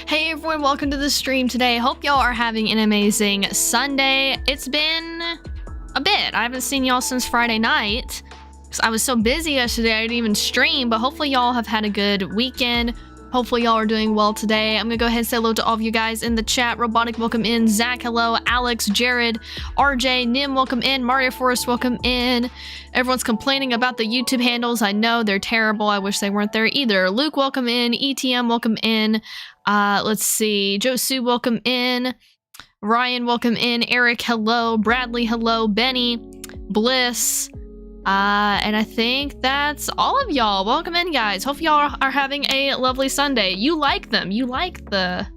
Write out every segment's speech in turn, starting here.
Hey everyone, welcome to the stream today. Hope y'all are having an amazing Sunday. It's been a bit. I haven't seen y'all since Friday night because I was so busy yesterday I didn't even stream, but hopefully y'all have had a good weekend. Hopefully y'all are doing well today. I'm gonna go ahead and say hello to all of you guys in the chat. Robotic, welcome in. Zach, hello. Alex, Jared, RJ, Nim, welcome in. Mario Forest, welcome in. Everyone's complaining about the YouTube handles. I know they're terrible. I wish they weren't there either. Luke, welcome in. ETM, welcome in. Let's see. Josu, welcome in. Ryan, welcome in. Eric, hello. Bradley, hello. Benny, Bliss. And I think that's all of y'all. Welcome in, guys. Hope y'all are having a lovely Sunday. You like them. You like the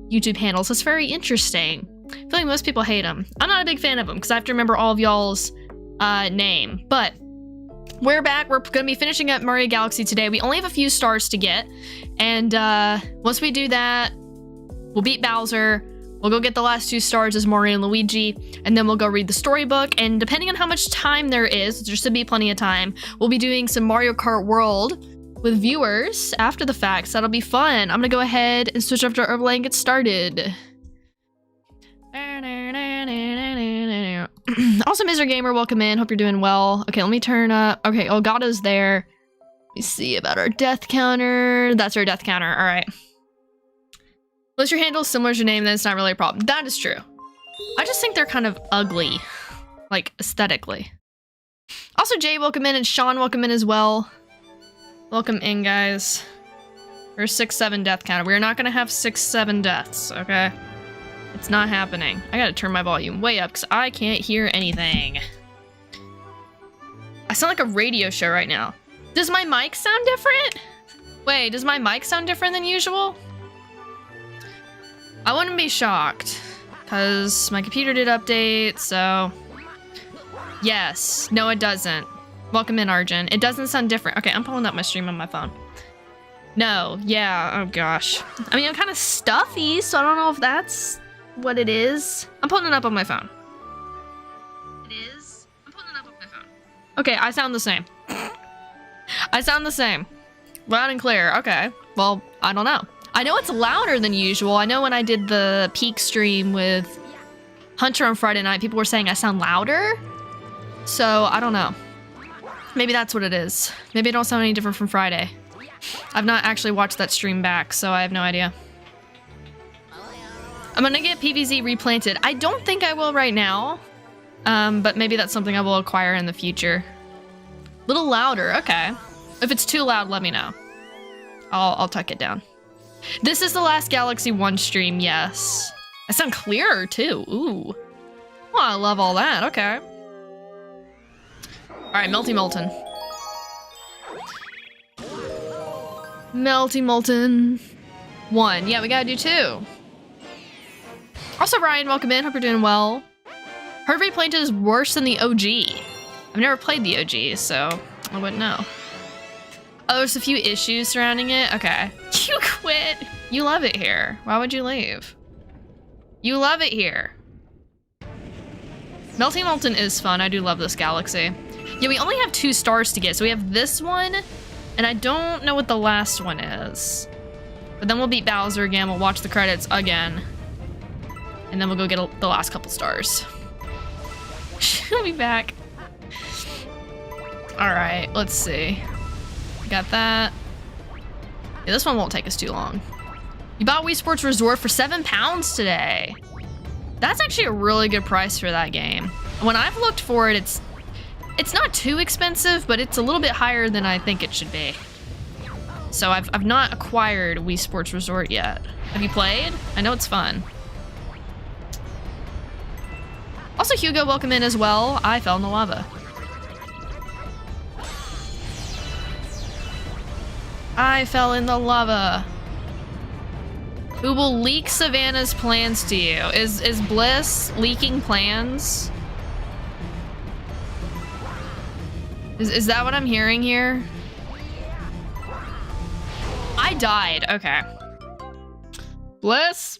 YouTube handles. It's very interesting. I feel like most people hate them. I'm not a big fan of them because I have to remember all of y'all's name. But we're back. We're going to be finishing up Mario Galaxy today. We only have a few stars to get. And once we do that, we'll beat Bowser. We'll go get the last 2 stars as Mario and Luigi, and then we'll go read the storybook. And depending on how much time there is, there should be plenty of time, we'll be doing some Mario Kart World with viewers after the fact, so that'll be fun. I'm gonna go ahead and switch up to overlay and get started. Also, Mr. Gamer, welcome in. Hope you're doing well. Okay, let me turn up. Okay, Elgato's there. Let me see about our death counter. That's our death counter. All right. Unless your handle is similar to your name, then it's not really a problem. That is true. I just think they're kind of ugly, like aesthetically. Also, Jay, welcome in, and Sean, welcome in as well. Welcome in, guys. We're 6-7 death counter. We're not gonna have 6-7 deaths, okay? It's not happening. I gotta turn my volume way up because I can't hear anything. I sound like a radio show right now. Does my mic sound different? Wait, does my mic sound different than usual? I wouldn't be shocked, because my computer did update, so... Yes. No, it doesn't. Welcome in, Arjun. It doesn't sound different. Okay, I'm pulling up my stream on my phone. No. Yeah. Oh, gosh. I mean, I'm kind of stuffy, so I don't know if that's what it is. I'm pulling it up on my phone. It is? I'm pulling it up on my phone. Okay, I sound the same. I sound the same. Loud and clear. Okay. Well, I don't know. I know it's louder than usual. I know when I did the peak stream with Hunter on Friday night, people were saying I sound louder. So, I don't know. Maybe that's what it is. Maybe I don't sound any different from Friday. I've not actually watched that stream back, so I have no idea. I'm gonna get PVZ replanted. I don't think I will right now. But maybe that's something I will acquire in the future. A little louder, okay. If it's too loud, let me know. I'll tuck it down. This is the last Galaxy 1 stream, yes. I sound clearer, too. Ooh. Well, I love all that. Okay. Alright, Melty Molten. Melty Molten. 1. Yeah, we gotta do 2. Also, Ryan, welcome in. Hope you're doing well. Heard Replanted is worse than the OG. I've never played the OG, so I wouldn't know. Oh, there's a few issues surrounding it? Okay. You quit! You love it here. Why would you leave? You love it here. Melting Molten is fun. I do love this galaxy. Yeah, we only have 2 stars to get. So we have this one, and I don't know what the last one is. But then we'll beat Bowser again. We'll watch the credits again. And then we'll go get the last couple stars. She'll be back. Alright, let's see. Got that. Yeah, this one won't take us too long. You bought Wii Sports Resort for £7 today. That's actually a really good price for that game. When I've looked for it, it's not too expensive, but it's a little bit higher than I think it should be. So I've not acquired Wii Sports Resort yet. Have you played? I know it's fun. Also, Hugo, welcome in as well. I fell in the lava. I fell in the lava. Who will leak Savannah's plans to you? Is Bliss leaking plans? Is that what I'm hearing here? I died. Okay. Bliss?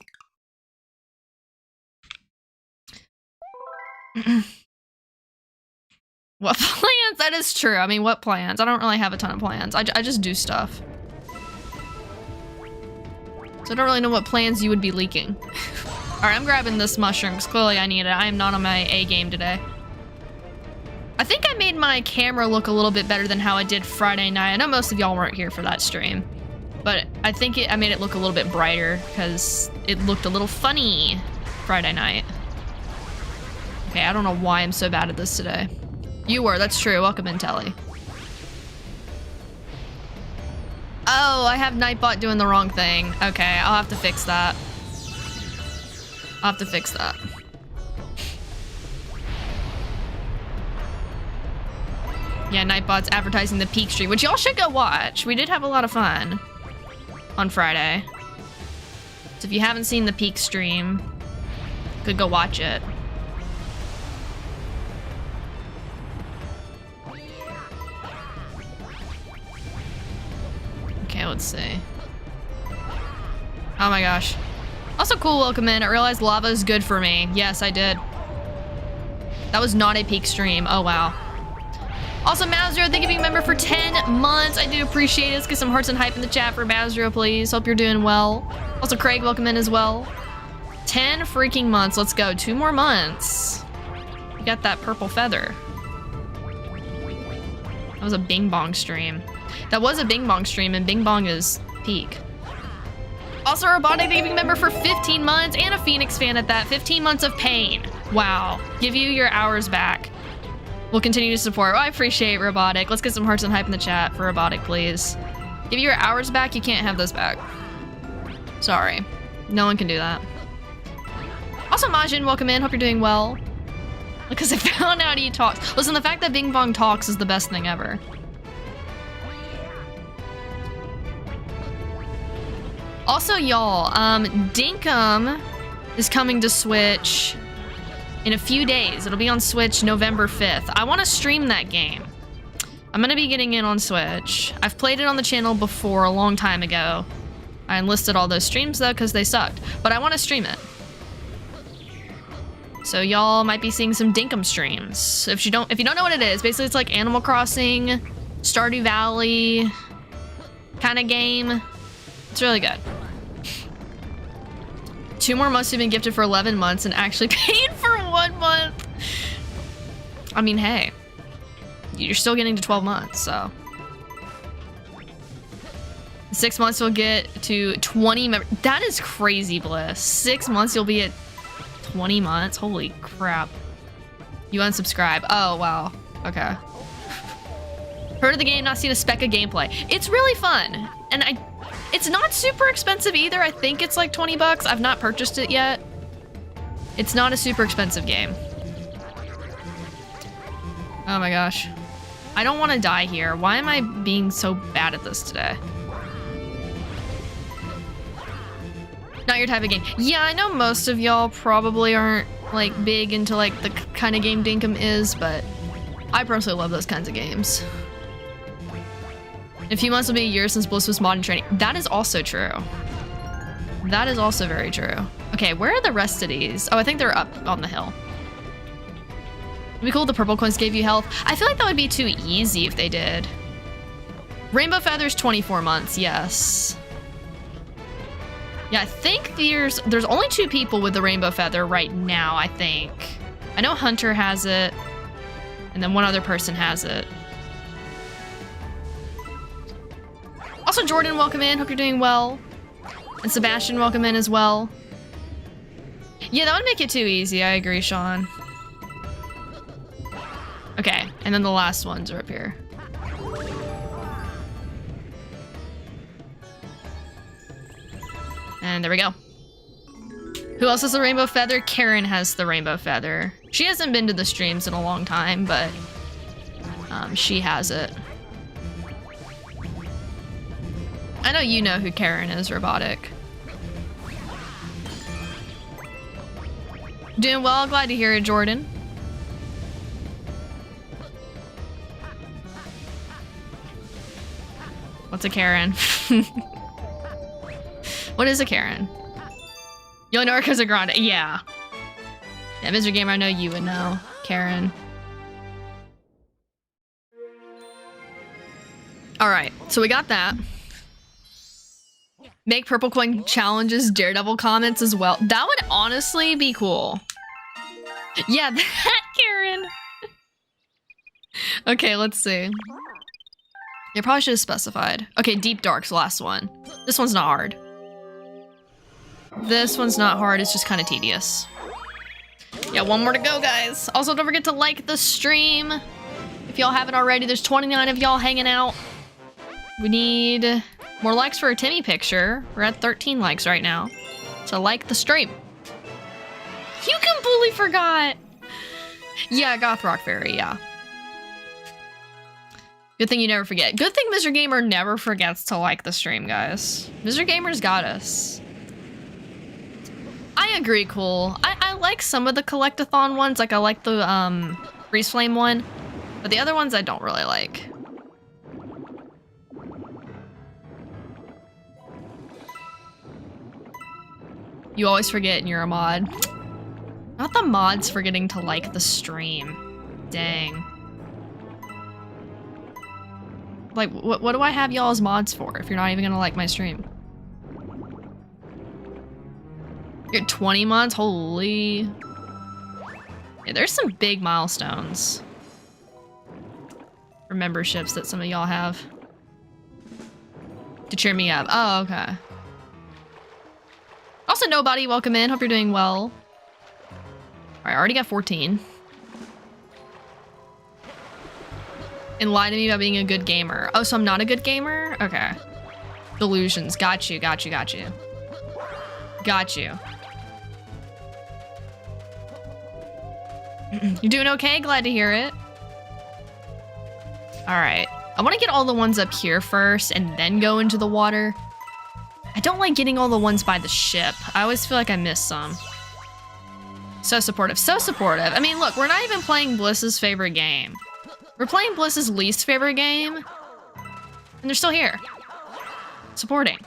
What plans? That is true. I mean, what plans? I don't really have a ton of plans. I just do stuff. So I don't really know what plans you would be leaking. Alright, I'm grabbing this mushroom because clearly I need it. I am not on my A game today. I think I made my camera look a little bit better than how I did Friday night. I know most of y'all weren't here for that stream, but I think I made it look a little bit brighter because it looked a little funny Friday night. Okay, I don't know why I'm so bad at this today. You were, that's true. Welcome in, Telly. Oh, I have Nightbot doing the wrong thing. Okay, I'll have to fix that. I'll have to fix that. Yeah, Nightbot's advertising the Peak stream, which y'all should go watch. We did have a lot of fun on Friday. So if you haven't seen the Peak stream, you could go watch it. Okay, let's see. Oh my gosh. Also cool, welcome in. I realized lava is good for me. Yes, I did. That was not a Peak stream. Oh, wow. Also, Mazro, thank you for being a member for 10 months. I do appreciate it. Let's get some hearts and hype in the chat for Mazro, please. Hope you're doing well. Also, Craig, welcome in as well. 10 freaking months. Let's go. 2 more months. We got that purple feather. That was a Bing Bong stream. That was a Bing Bong stream, and Bing Bong is peak. Also, Robotic, thank you for being a member for 15 months, and a Phoenix fan at that. 15 months of pain. Wow. Give you your hours back. We'll continue to support. Oh, I appreciate Robotic. Let's get some hearts and hype in the chat for Robotic, please. Give you your hours back. You can't have those back. Sorry. No one can do that. Also, Majin, welcome in. Hope you're doing well. Because I found out he talks. Listen, the fact that Bing Bong talks is the best thing ever. Also, y'all, Dinkum is coming to Switch in a few days. It'll be on Switch November 5th. I want to stream that game. I'm going to be getting in on Switch. I've played it on the channel before a long time ago. I enlisted all those streams though because they sucked. But I want to stream it. So y'all might be seeing some Dinkum streams. If you don't know what it is, basically it's like Animal Crossing, Stardew Valley kind of game. It's really good. 2 more months have been gifted for 11 months and actually paid for 1 month. I mean, hey, you're still getting to 12 months, so. 6 months you'll get to 20 members. That is crazy, Bliss. 6 months you'll be at 20 months. Holy crap. You unsubscribe. Oh, wow. Okay. Heard of the game, not seen a speck of gameplay. It's really fun. And it's not super expensive either. I think it's like 20 bucks. I've not purchased it yet. It's not a super expensive game. Oh my gosh. I don't want to die here. Why am I being so bad at this today? Not your type of game. Yeah, I know most of y'all probably aren't like big into like the kind of game Dinkum is, but I personally love those kinds of games. In a few months will be a year since Bliss was mod in training. That is also true. That is also very true. Okay, where are the rest of these? Oh, I think they're up on the hill. It'd be cool if the purple coins gave you health. I feel like that would be too easy if they did. Rainbow Feathers, 24 months, yes. Yeah, I think there's only 2 people with the Rainbow Feather right now, I think. I know Hunter has it, and then 1 other person has it. Also, Jordan, welcome in. Hope you're doing well. And Sebastian, welcome in as well. Yeah, that would make it too easy. I agree, Sean. Okay, and then the last ones are up here. And there we go. Who else has the Rainbow Feather? Karen has the Rainbow Feather. She hasn't been to the streams in a long time, but she has it. I know you know who Karen is, Robotic. Doing well, glad to hear it, Jordan. What's a Karen? What is a Karen? You'll know her because of Grande. Yeah. Yeah, Mr. Gamer, I know you would know. Karen. Alright, so we got that. Make purple coin challenges, Daredevil comments as well. That would honestly be cool. Yeah, that, Karen. Okay, let's see. You probably should have specified. Okay, Deep Dark's the last one. This one's not hard. This one's not hard, it's just kind of tedious. Yeah, one more to go, guys. Also, don't forget to like the stream. If y'all haven't already, there's 29 of y'all hanging out. We need more likes for a Timmy picture. We're at 13 likes right now. So like the stream. You completely forgot. Yeah, Goth Rock Fairy, yeah. Good thing you never forget. Good thing Mr. Gamer never forgets to like the stream, guys. Mr. Gamer's got us. I agree, cool. I like some of the collectathon ones. Like I like the Freeze Flame one. But the other ones I don't really like. You always forget and you're a mod. Not the mods forgetting to like the stream. Dang. Like, what do I have y'all as mods for if you're not even gonna like my stream? You're 20 mods? Holy. Yeah, there's some big milestones. For memberships that some of y'all have. To cheer me up. Oh, okay. Also, nobody, welcome in. Hope you're doing well. Alright, I already got 14. And lie to me about being a good gamer. Oh, so I'm not a good gamer? Okay. Delusions. Got you, got you, got you. Got you. You're doing okay? Glad to hear it. Alright. I want to get all the ones up here first and then go into the water. I don't like getting all the ones by the ship. I always feel like I miss some. So supportive. So supportive. I mean, look, we're not even playing Bliss's favorite game. We're playing Bliss's least favorite game. And they're still here. Supporting.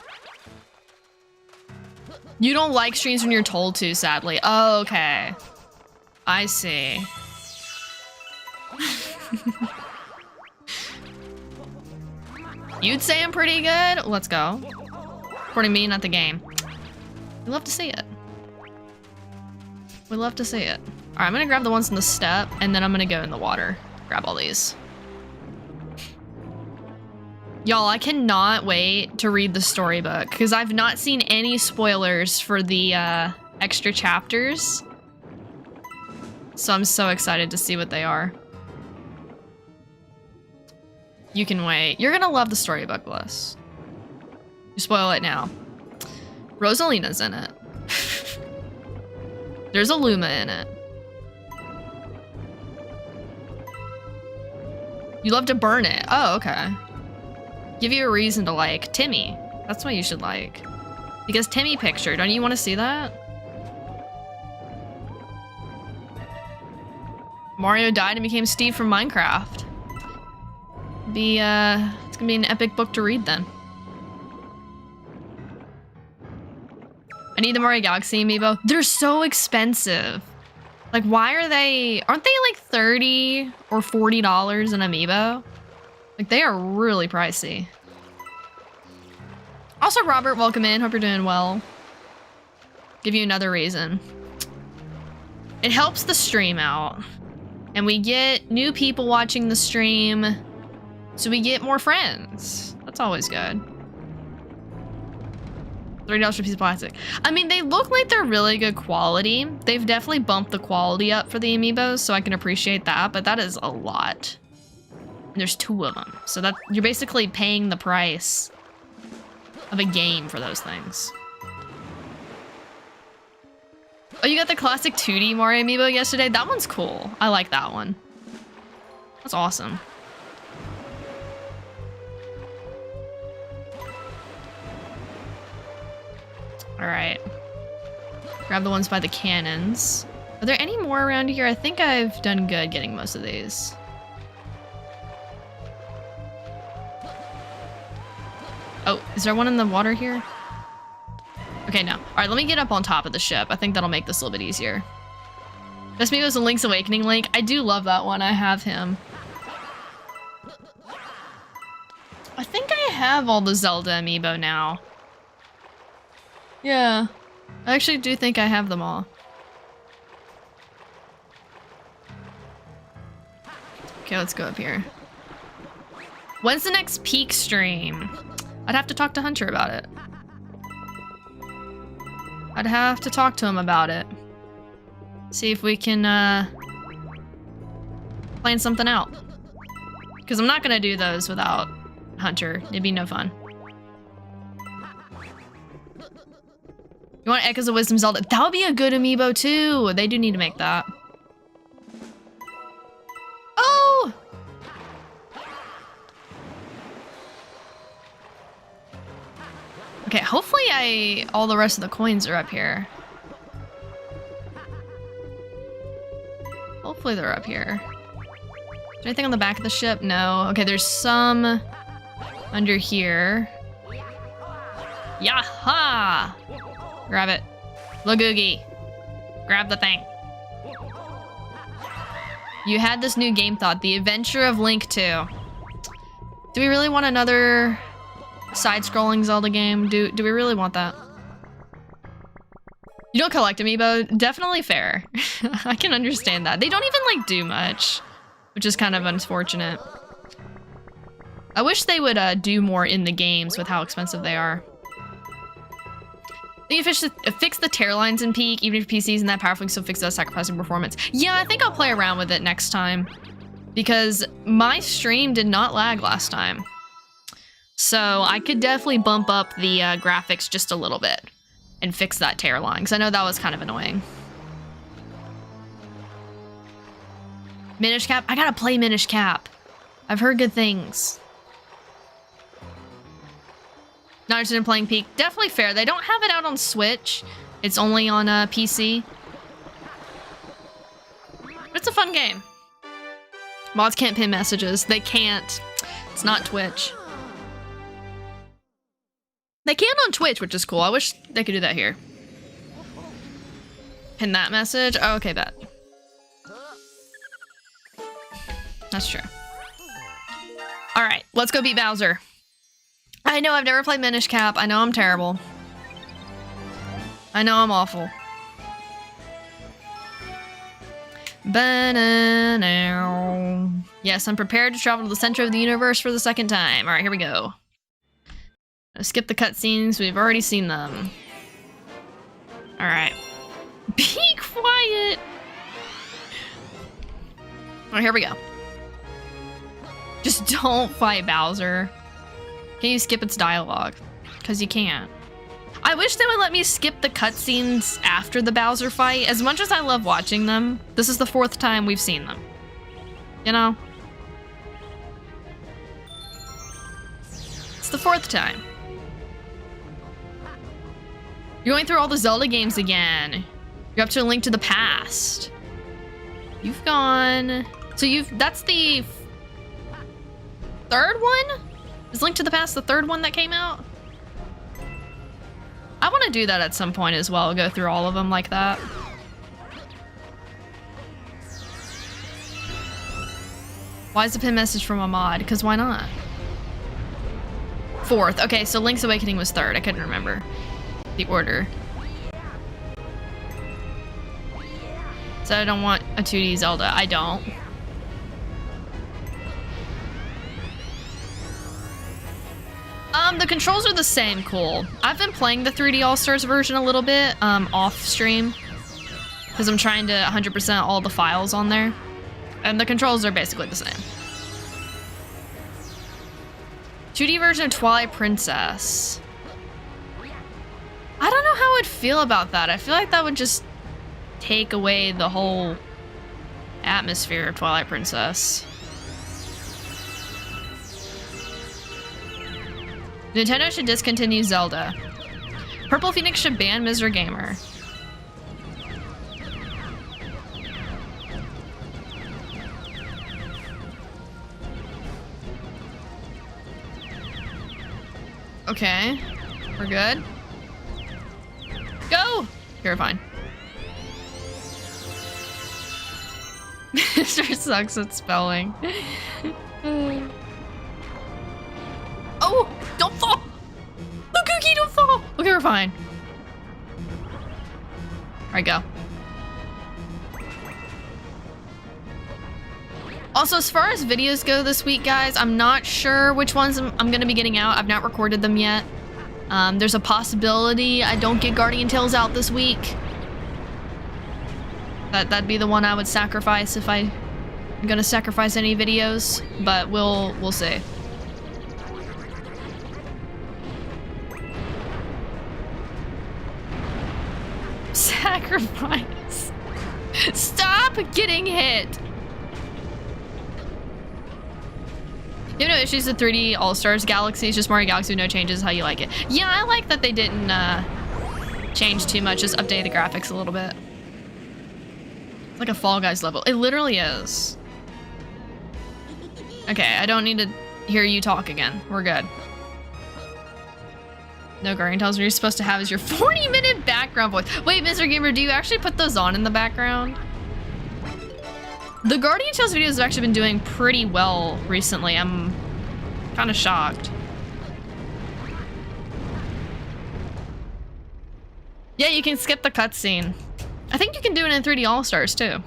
You don't like streams when you're told to, sadly. Oh, okay. I see. You'd say I'm pretty good? Let's go. Supporting me, not the game. We love to see it. We love to see it. All right, I'm gonna grab the ones in the step, and then I'm gonna go in the water. Grab all these. Y'all, I cannot wait to read the storybook, because I've not seen any spoilers for the extra chapters. So I'm so excited to see what they are. You can wait. You're gonna love the storybook, Bliss. You spoil it now. Rosalina's in it. There's a Luma in it. You love to burn it. Oh, okay. Give you a reason to like Timmy. That's what you should like. Because Timmy picture, don't you want to see that? Mario died and became Steve from Minecraft. It's gonna be an epic book to read then. I need the Mario Galaxy amiibo. They're so expensive. Like, why are they, aren't they like $30 or $40 an amiibo? Like, they are really pricey. Also, Robert, welcome in. Hope you're doing well. Give you another reason. It helps the stream out. And we get new people watching the stream. So we get more friends. That's always good. $30 for a piece of plastic. I mean, they look like they're really good quality. They've definitely bumped the quality up for the amiibos, so I can appreciate that, but that is a lot. And there's 2 of them. So that you're basically paying the price of a game for those things. Oh, you got the classic 2D Mario amiibo yesterday? That one's cool. I like that one. That's awesome. All right. Grab the ones by the cannons. Are there any more around here? I think I've done good getting most of these. Oh, is there one in the water here? Okay, no. All right, let me get up on top of the ship. I think that'll make this a little bit easier. Best amiibo is a Link's Awakening Link. I do love that one. I have him. I think I have all the Zelda amiibo now. Yeah. I actually do think I have them all. Okay, let's go up here. When's the next peak stream? I'd have to talk to Hunter about it. I'd have to talk to him about it. See if we can, plan something out. Because I'm not gonna do those without Hunter. It'd be no fun. You want Echoes of Wisdom Zelda? That would be a good amiibo too. They do need to make that. Oh! Okay, hopefully all the rest of the coins are up here. Hopefully they're up here. Is there anything on the back of the ship? No. Okay, there's some under here. Yaha! Grab it. Lagoogie. Grab the thing. You had this new game thought, The Adventure of Link 2. Do we really want another side-scrolling Zelda game? Do we really want that? You don't collect amiibo? Definitely fair. I can understand that. They don't even like do much, which is kind of unfortunate. I wish they would do more in the games with how expensive they are. I think you fix the tear lines in Peak, even if PC isn't that powerful, you can still fix those sacrificing performance. Yeah, I think I'll play around with it next time. Because my stream did not lag last time. So I could definitely bump up the graphics just a little bit. And fix that tear line, because I know that was kind of annoying. Minish Cap? I gotta play Minish Cap. I've heard good things. Not interested in playing Peak. Definitely fair. They don't have it out on Switch. It's only on PC. But it's a fun game. Mods can't pin messages. They can't. It's not Twitch. They can on Twitch, which is cool. I wish they could do that here. Pin that message? Oh, okay, bet. That's true. Alright, let's go beat Bowser. I know I've never played Minish Cap. I know I'm terrible. I know I'm awful. Ba-na-now. Yes, I'm prepared to travel to the center of the universe for the second time. Alright, here we go. Skip the cutscenes. We've already seen them. Alright. Be quiet! Alright, here we go. Just don't fight Bowser. Can you skip its dialogue? Because you can't. I wish they would let me skip the cutscenes after the Bowser fight. As much as I love watching them, this is the 4th time we've seen them. You know? It's the 4th time. You're going through all the Zelda games again. You're up to A Link to the Past. You've gone... So that's the 3rd one? Is Link to the Past the 3rd one that came out? I want to do that at some point as well. Go through all of them like that. Why is the pin message from a mod? Because why not? 4th. Okay, so Link's Awakening was 3rd. I couldn't remember the order. So I don't want a 2D Zelda. I don't. The controls are the same, cool. I've been playing the 3D All-Stars version a little bit, off stream. Because I'm trying to 100% all the files on there. And the controls are basically the same. 2D version of Twilight Princess. I don't know how I'd feel about that. I feel like that would just take away the whole atmosphere of Twilight Princess. Nintendo should discontinue Zelda. Purple Phoenix should ban Mr. Gamer. Okay, we're good. Go! You're fine. Mr. sucks at spelling. Oh! Don't fall! Lagoogie, don't fall! Okay, we're fine. Alright, go. Also, as far as videos go this week, guys, I'm not sure which ones I'm gonna be getting out. I've not recorded them yet. There's a possibility I don't get Guardian Tales out this week. That'd be the one I would sacrifice if I'm gonna sacrifice any videos, but we'll see. Sacrifice. Stop getting hit. You have no issues with 3D All-Stars Galaxy. It's just Mario Galaxy with no changes. How you like it? Yeah, I like that they didn't change too much. Just update the graphics a little bit. It's like a Fall Guys level. It literally is. Okay, I don't need to hear you talk again. We're good. No Guardian Tales. What you're supposed to have is your 40-minute background voice. Wait, Mr. Gamer, do you actually put those on in the background? The Guardian Tales videos have actually been doing pretty well recently. I'm kind of shocked. Yeah, you can skip the cutscene. I think you can do it in 3D All-Stars too.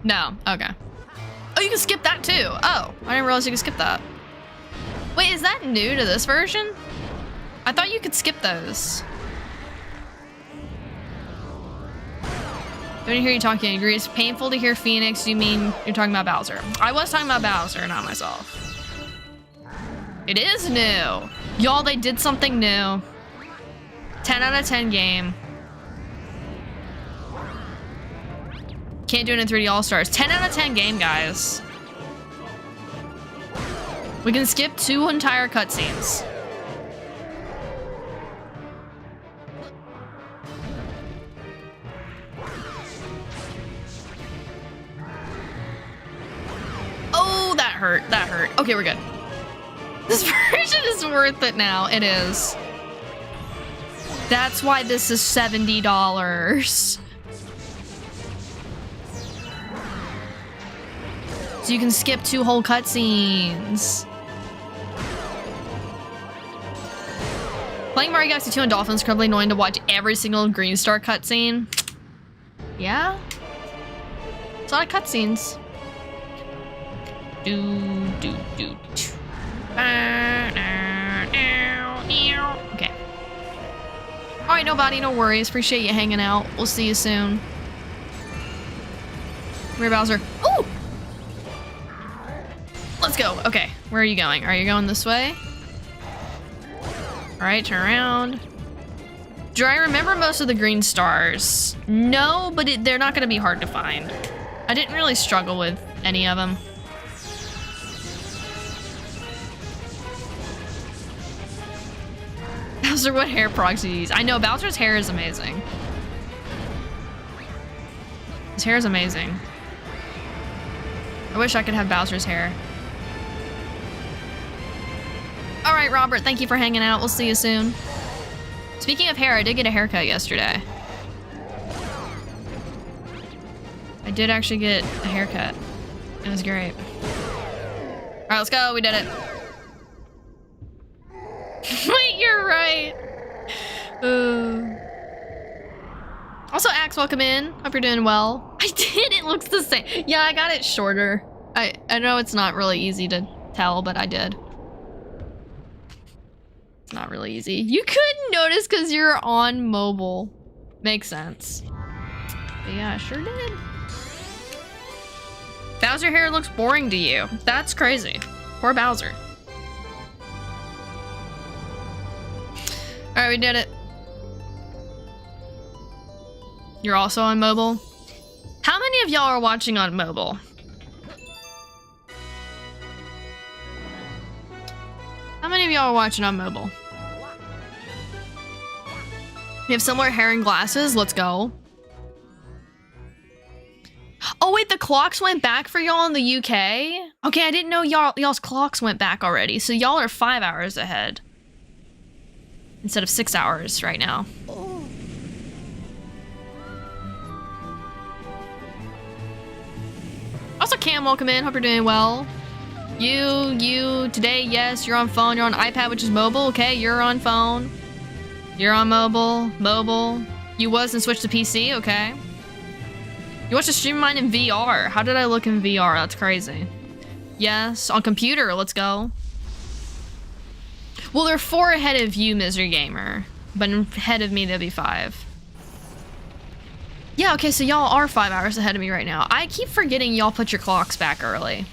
No, okay. Oh, you can skip that too. Oh, I didn't realize you could skip that. Wait, is that new to this version? I thought you could skip those. Don't hear you talking. I agree. It's painful to hear Phoenix. You mean you're talking about Bowser? I was talking about Bowser, not myself. It is new. Y'all, they did something new. 10 out of 10 game. Can't do it in 3D All-Stars. 10 out of 10 game, guys. We can skip 2 entire cutscenes. Oh, that hurt. That hurt. Okay, we're good. This version is worth it now. It is. That's why this is $70. So you can skip 2 whole cutscenes. Playing Mario Galaxy 2 on Dolphins is incredibly annoying to watch every single Green Star cutscene. Yeah? It's a lot of cutscenes. Okay. Alright, nobody, no worries. Appreciate you hanging out. We'll see you soon. Come here, Bowser. Ooh! Let's go. Okay, where are you going? Are you going this way? Alright, turn around. Do I remember most of the green stars? No, but they're not going to be hard to find. I didn't really struggle with any of them. Bowser, what hair products do you use? I know, Bowser's hair is amazing. His hair is amazing. I wish I could have Bowser's hair. All right, Robert, thank you for hanging out. We'll see you soon. Speaking of hair, I did get a haircut yesterday. I did actually get a haircut. It was great. All right, let's go. We did it. Wait, you're right. Also, Axe, welcome in. Hope you're doing well. I did. It looks the same. Yeah, I got it shorter. I know it's not really easy to tell, but I did. It's not really easy. You couldn't notice because you're on mobile. Makes sense. But yeah, I sure did. Bowser hair looks boring to you. That's crazy. Poor Bowser. All right, we did it. You're also on mobile? How many of y'all are watching on mobile? How many of y'all are watching on mobile? You have similar hair and glasses? Let's go. Oh wait, the clocks went back for y'all in the UK? Okay, I didn't know y'all's clocks went back already. So y'all are 5 hours ahead. Instead of 6 hours right now. Oh. Also, Cam, welcome in. Hope you're doing well. You, today, yes, you're on phone. You're on iPad, which is mobile. Okay, you're on phone. You're on mobile. You was and switched to PC? Okay. You watched a stream of mine in VR. How did I look in VR? That's crazy. Yes, on computer, let's go. Well, they're 4 ahead of you, Misery Gamer. But ahead of me, they'll be 5. Yeah, okay, so y'all are 5 hours ahead of me right now. I keep forgetting y'all put your clocks back early.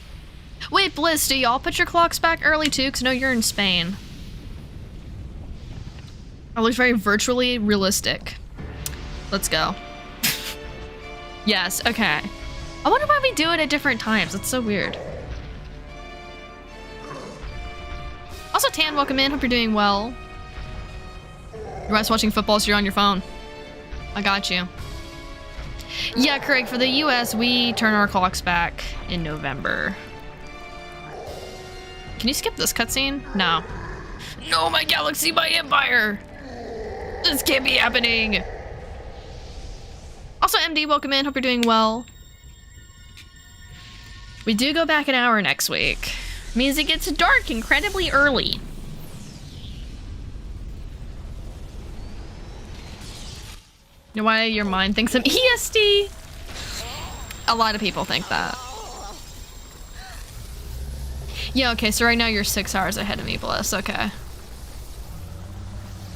Wait, Bliss, do y'all put your clocks back early too? Because I know you're in Spain. It looks very virtually realistic. Let's go. Yes, okay. I wonder why we do it at different times. It's so weird. Also, Tan, welcome in. Hope you're doing well. You're guys watching football, so you're on your phone. I got you. Yeah, Craig, for the US, we turn our clocks back in November. Can you skip this cutscene? No. No, my galaxy, my empire! This can't be happening! Also, MD, welcome in. Hope you're doing well. We do go back an hour next week. Means it gets dark incredibly early. You know why your mind thinks I'm ESD? A lot of people think that. Yeah, okay, so right now you're 6 hours ahead of me, Bliss. Okay.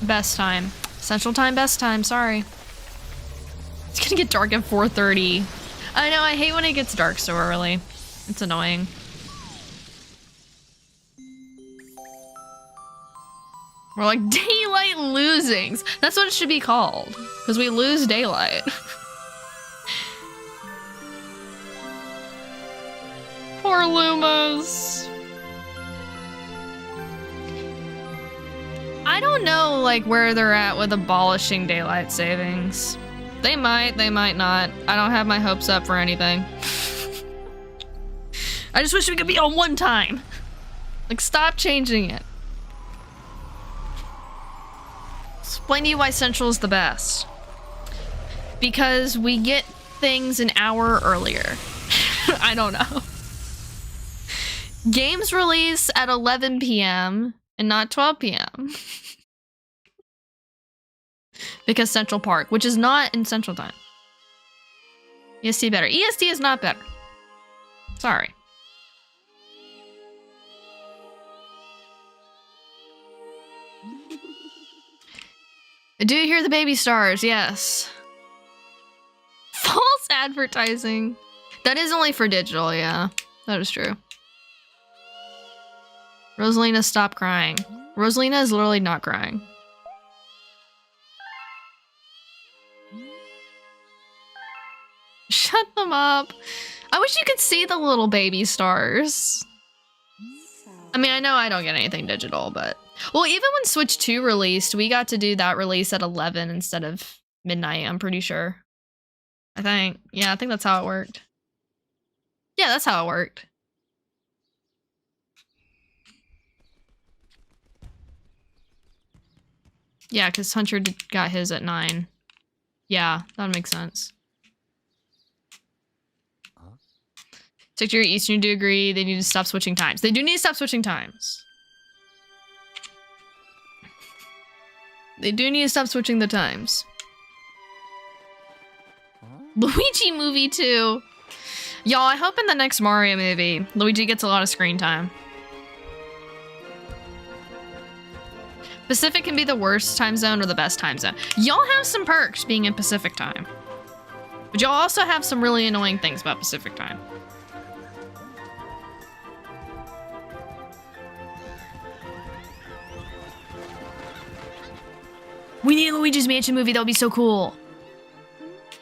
Best time. Central time, best time, sorry. It's gonna get dark at 4:30. I know, I hate when it gets dark so early. It's annoying. We're like daylight losings. That's what it should be called. Because we lose daylight. Poor Lumas. I don't know like where they're at with abolishing daylight savings. They might not. I don't have my hopes up for anything. I just wish we could be on one time. Like, stop changing it. Explain to you why Central is the best. Because we get things an hour earlier. I don't know. Games release at 11 p.m. and not 12 p.m. Because Central Park, which is not in Central Time. EST better. EST is not better. Sorry. Do you hear the baby stars? Yes. False advertising. That is only for digital, yeah. That is true. Rosalina, stop crying. Rosalina is literally not crying. Shut them up. I wish you could see the little baby stars. I mean, I know I don't get anything digital, but... Well, even when Switch 2 released, we got to do that release at 11 instead of midnight, I'm pretty sure. I think. Yeah, I think that's how it worked. Yeah, that's how it worked. Yeah, because Hunter got his at 9. Yeah, that makes sense. Sector Eastern do agree they need to stop switching times. They do need to stop switching times. They do need to stop switching the times. Luigi movie 2. Y'all, I hope in the next Mario movie, Luigi gets a lot of screen time. Pacific can be the worst time zone or the best time zone. Y'all have some perks being in Pacific time. But y'all also have some really annoying things about Pacific time. We need a Luigi's Mansion movie. That would be so cool.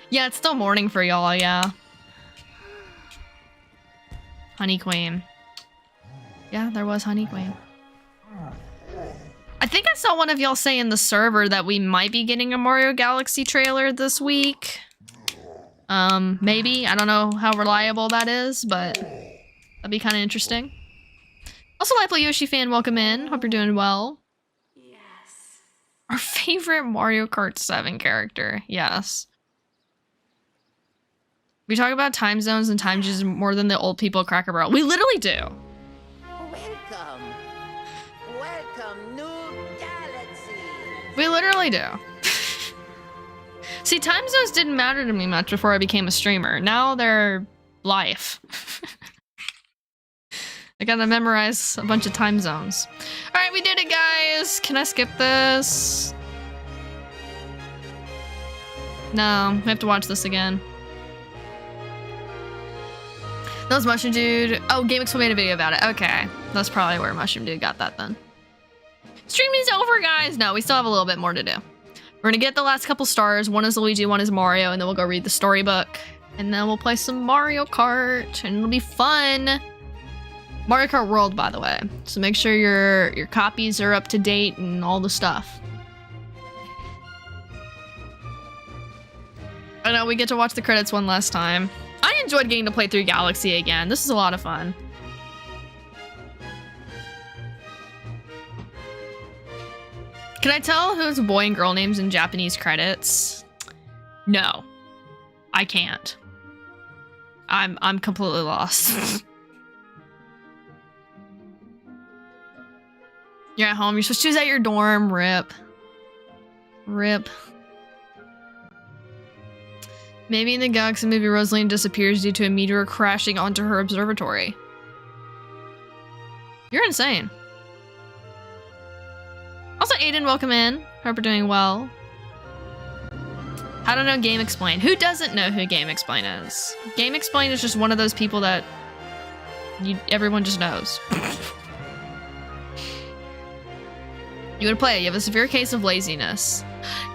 Yeah, it's still morning for y'all, yeah. Honey Queen. Yeah, there was Honey Queen. I think I saw one of y'all say in the server that we might be getting a Mario Galaxy trailer this week. Maybe. I don't know how reliable that is, but that'd be kind of interesting. Also, Lipo Yoshi fan, welcome in. Hope you're doing well. Our favorite Mario Kart 7 character. Yes. We talk about time zones and time changes more than the old people at Cracker Barrel. We literally do. Welcome. Welcome, new galaxy. We literally do. See, time zones didn't matter to me much before I became a streamer. Now they're life. I gotta memorize a bunch of time zones. All right, we did it, guys. Can I skip this? No, we have to watch this again. That was Mushroom Dude. Oh, GameExpo made a video about it. Okay, that's probably where Mushroom Dude got that then. Streaming's over, guys. No, we still have a little bit more to do. We're gonna get the last couple stars. One is Luigi, one is Mario, and then we'll go read the storybook. And then we'll play some Mario Kart, and it'll be fun. Mario Kart World, by the way. So make sure your copies are up to date and all the stuff. I know we get to watch the credits one last time. I enjoyed getting to play through Galaxy again. This is a lot of fun. Can I tell who's boy and girl names in Japanese credits? No, I can't. I'm completely lost. You're at home. You're supposed to choose at your dorm. Rip. Rip. Maybe in the Galaxy movie, Rosaline disappears due to a meteor crashing onto her observatory. You're insane. Also, Aiden, welcome in. Hope you're doing well. How to know Game Explain. Who doesn't know who Game Explain is? Game Explain is just one of those people that everyone just knows. You would play it. You have a severe case of laziness.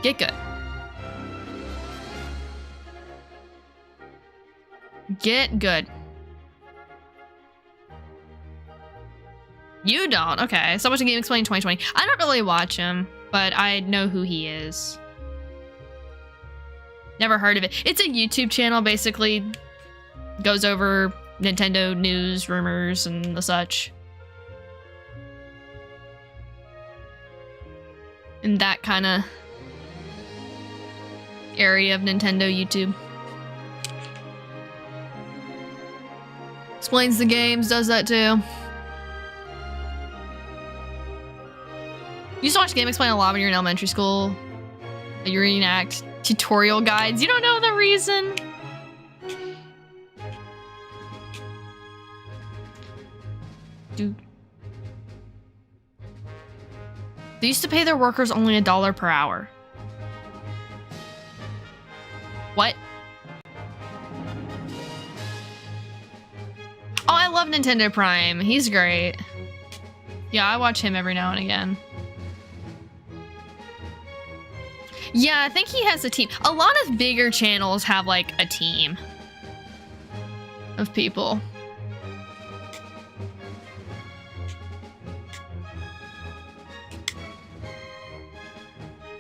Get good. Get good. You don't? Okay. So much in Game Explain 2020. I don't really watch him, but I know who he is. Never heard of it. It's a YouTube channel, basically. Goes over Nintendo news, rumors, and the such. In that kind of area of Nintendo YouTube. Explains the games, does that too. You used to watch Game Explain a lot when you were in elementary school. You reenact tutorial guides. You don't know the reason. They used to pay their workers only $1 per hour. What? Oh, I love Nintendo Prime. He's great. Yeah, I watch him every now and again. Yeah, I think he has a team. A lot of bigger channels have like a team of people.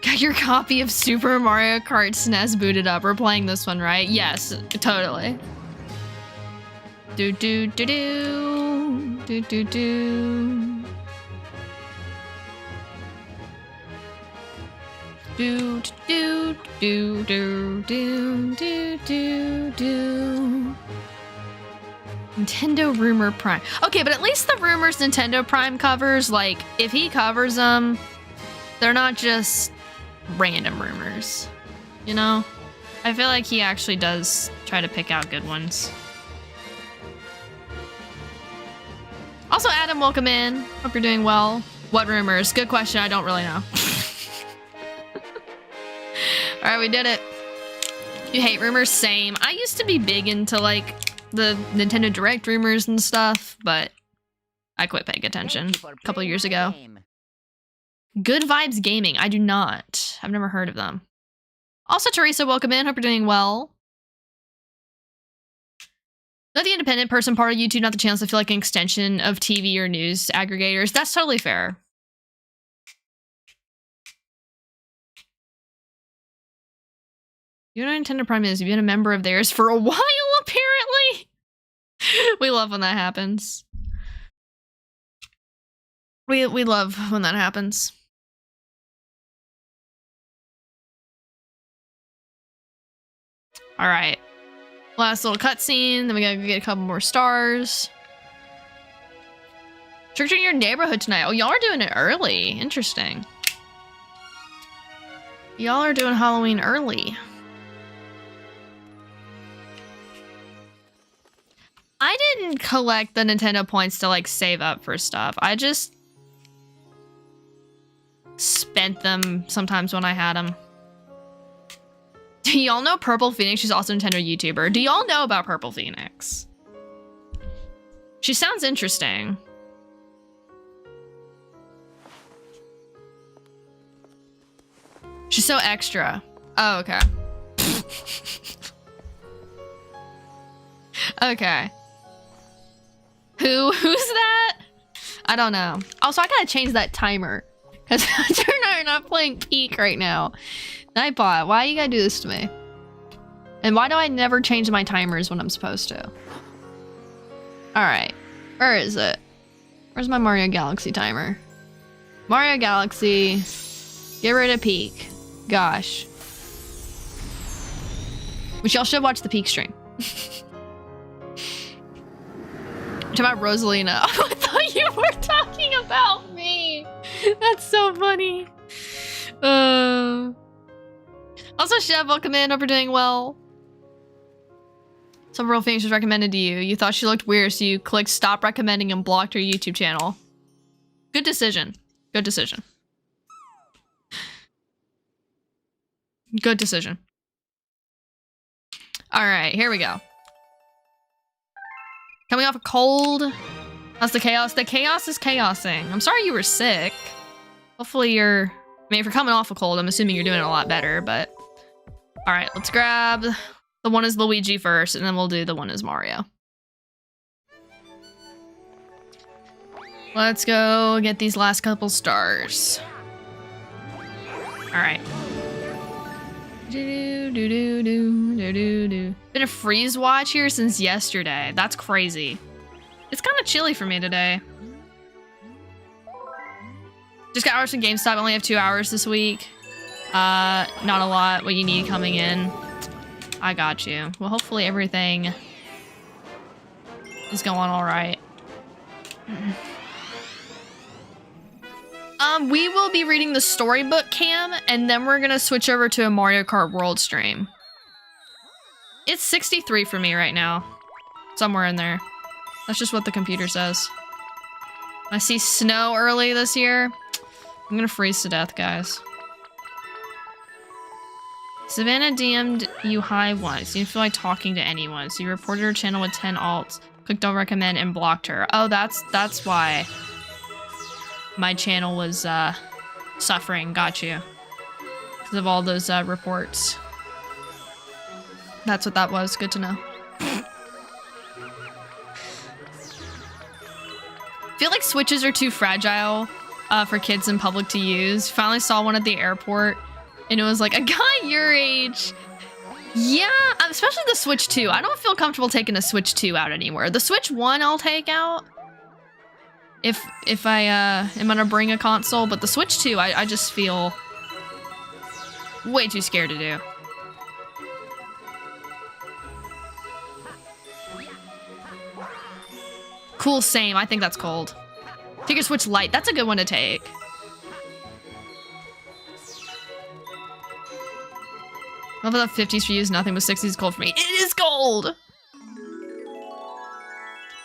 Got your copy of Super Mario Kart SNES booted up. We're playing this one, right? Yes, totally. Do do do do do do do. Do do do do do do do do. Nintendo Rumor Prime. Okay, but at least the rumors Nintendo Prime covers, like, if he covers them, they're not just random rumors, you know? I feel like he actually does try to pick out good ones. Also, Adam, welcome in. Hope you're doing well. What rumors? Good question. I don't really know. All right, we did it. You hate rumors? Same. I used to be big into, like, the Nintendo Direct rumors and stuff, but I quit paying attention a couple of years ago. Good Vibes Gaming. I do not. I've never heard of them. Also, Teresa, welcome in. Hope you're doing well. Not the independent person part of YouTube, not the channels that feel like an extension of TV or news aggregators. That's totally fair. You know what Nintendo Prime is? You've been a member of theirs for a while, apparently. We love when that happens. We love when that happens. All right. Last little cutscene, then we gotta go get a couple more stars. Trick in your neighborhood tonight. Oh, y'all are doing it early. Interesting. Y'all are doing Halloween early. didn't collect the Nintendo points to like save up for stuff. I just spent them sometimes when I had them. Do y'all know Purple Phoenix? She's also a Nintendo YouTuber. Do y'all know about Purple Phoenix? She sounds interesting. She's so extra. Oh, okay. Okay. Who's that? I don't know. Also, I gotta change that timer. Because I'm not playing Peak right now. Nightbot, why you gotta do this to me? And why do I never change my timers when I'm supposed to? Alright. Where is it? Where's my Mario Galaxy timer? Mario Galaxy. Get rid of Peak. Gosh. Which y'all should watch the Peak stream. Talking about Rosalina. I thought you were talking about me. That's so funny. Also, Chef, welcome in. Hope you're doing well. Some real things was recommended to you. You thought she looked weird, so you clicked stop recommending and blocked her YouTube channel. Good decision. Good decision. Good decision. All right, here we go. Coming off a cold. How's the chaos? The chaos is chaosing. I'm sorry you were sick. Hopefully you're... I mean, if you're coming off a cold, I'm assuming you're doing a lot better, but... Alright, let's grab the one is Luigi first, and then we'll do the one is Mario. Let's go get these last couple stars. Alright. Been a freeze watch here since yesterday. That's crazy. It's kind of chilly for me today. Just got hours from GameStop. Only have 2 hours this week. Not a lot. What you need coming in. I got you. Well, hopefully everything is going all right. We will be reading the Storybook cam, and then we're gonna switch over to a Mario Kart World stream. It's 63 for me right now. Somewhere in there. That's just what the computer says. I see snow early this year. I'm gonna freeze to death, guys. Savannah DM'd you hi once. You didn't feel like talking to anyone, so you reported her channel with 10 alts, clicked don't recommend, and blocked her. Oh, that's why my channel was suffering. Got you. Because of all those reports. That's what that was. Good to know. I feel like Switches are too fragile for kids in public to use. Finally saw one at the airport, and it was like a guy your age. Yeah, especially the Switch 2. I don't feel comfortable taking a Switch 2 out anymore. The Switch 1 I'll take out if I am gonna bring a console, but the Switch 2 I just feel way too scared to do. Cool, same. I think that's cold. Take a Switch Lite. That's a good one to take. Love the 50s for you is nothing, but 60s is cold for me. It is cold!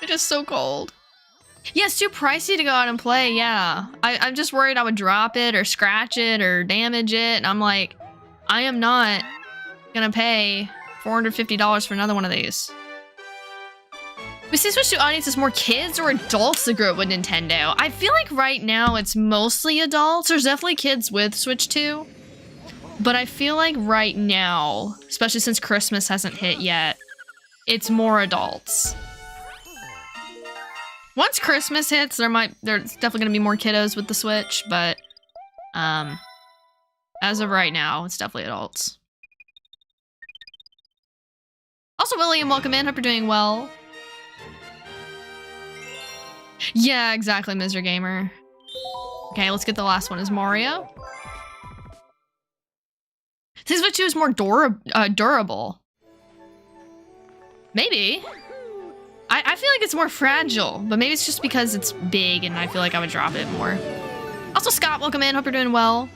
It is so cold. Yeah, it's too pricey to go out and play, yeah. I'm just worried I would drop it or scratch it or damage it. And I'm like, I am not gonna pay $450 for another one of these. We see Switch 2 audience as more kids or adults that grew up with Nintendo. I feel like right now it's mostly adults. There's definitely kids with Switch 2. But I feel like right now, especially since Christmas hasn't hit yet, it's more adults. Once Christmas hits, there's definitely gonna be more kiddos with the Switch, but as of right now, it's definitely adults. Also, William, welcome in. Hope you're doing well. Yeah, exactly, Mr. Gamer. Okay, let's get the last one is Mario. This Switch 2 is more durable. Maybe. I feel like it's more fragile, but maybe it's just because it's big and I feel like I would drop it more. Also, Scott, welcome in. Hope you're doing well.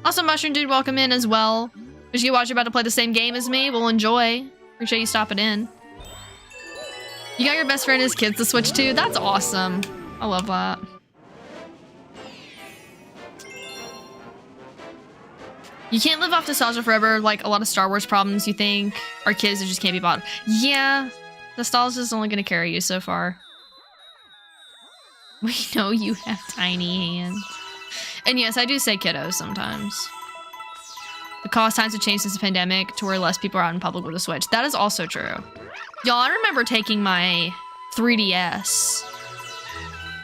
Also, Mushroom Dude, welcome in as well. Wish you watch, you're about to play the same game as me. We'll enjoy. Appreciate you stopping in. You got your best friend and his kids to Switch too? That's awesome. I love that. You can't live off nostalgia forever, like a lot of Star Wars problems you think are kids that just can't be bought. Yeah, nostalgia is only going to carry you so far. We know you have tiny hands. And yes, I do say kiddos sometimes. The cost times have changed since the pandemic to where less people are out in public with a Switch. That is also true. Y'all, I remember taking my 3DS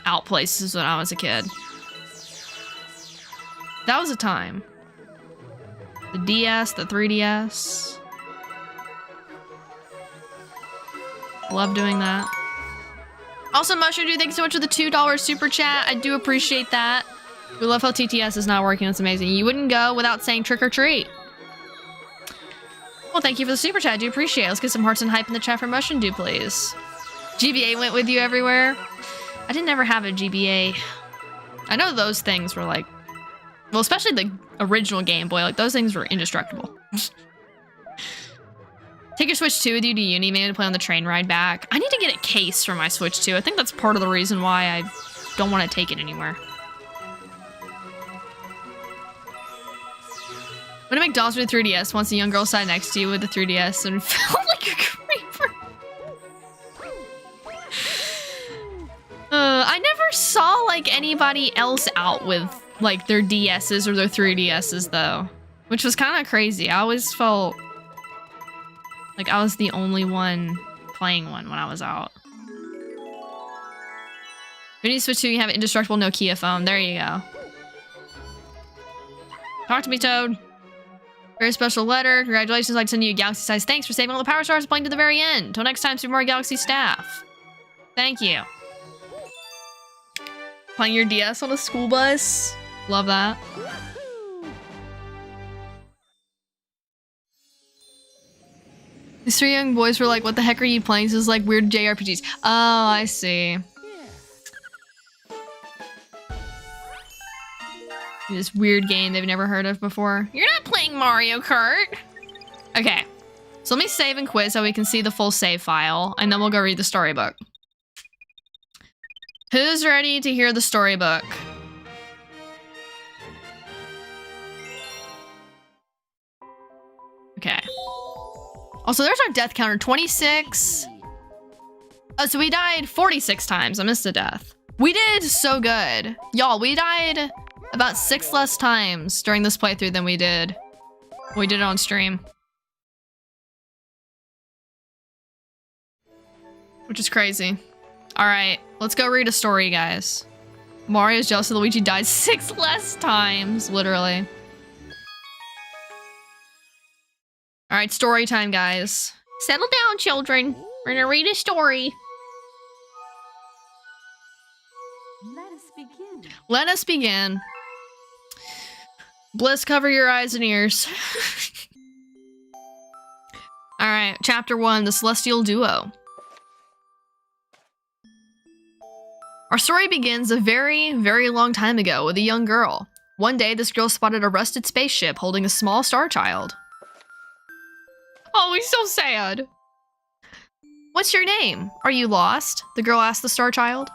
out places when I was a kid. That was a time. The DS, the 3DS. Love doing that. Also, Mushroom Dude, thanks so much for the $2 super chat. I do appreciate that. We love how TTS is not working. It's amazing. You wouldn't go without saying trick or treat. Well, thank you for the super chat. I do appreciate it. Let's get some hearts and hype in the chat for Mushroom Dude, please. GBA went with you everywhere. I didn't ever have a GBA. I know those things were like, well, especially the original Game Boy, like those things were indestructible. Take your Switch 2 with you to uni, maybe to play on the train ride back. I need to get a case for my Switch 2. I think that's part of the reason why I don't want to take it anywhere. When a McDonald's with a 3DS, once a young girl sat next to you with the 3DS and felt like a creeper. I never saw like anybody else out with like their DSs or their 3DSs though, which was kind of crazy. I always felt like I was the only one playing one when I was out. When you Switch 2, you have an indestructible Nokia phone. There you go. Talk to me, Toad. Very special letter. Congratulations. I'd like to send you a galaxy size thanks for saving all the power stars and playing to the very end. Until next time, Super Mario Galaxy staff. Thank you. Playing your DS on a school bus. Love that. These three young boys were like, what the heck are you playing? This is like weird JRPGs. Oh, I see. This weird game they've never heard of before. You're not playing Mario Kart. Okay. So let me save and quit so we can see the full save file, and then we'll go read the storybook. Who's ready to hear the storybook? Okay. Also, there's our death counter, 26. Oh, so we died 46 times. I missed a death. We did so good. Y'all, we died about 6 less times during this playthrough than we did when we did it on stream. Which is crazy. All right, let's go read a story, guys. Mario's jealous that Luigi died 6 less times, literally. All right, story time, guys. Settle down, children. We're gonna read a story. Let us begin. Let us begin. Bliss, cover your eyes and ears. All right, chapter 1, The Celestial Duo. Our story begins a very, very long time ago with a young girl. One day, this girl spotted a rusted spaceship holding a small star child. Oh, he's so sad. What's your name? Are you lost? The girl asked the star child.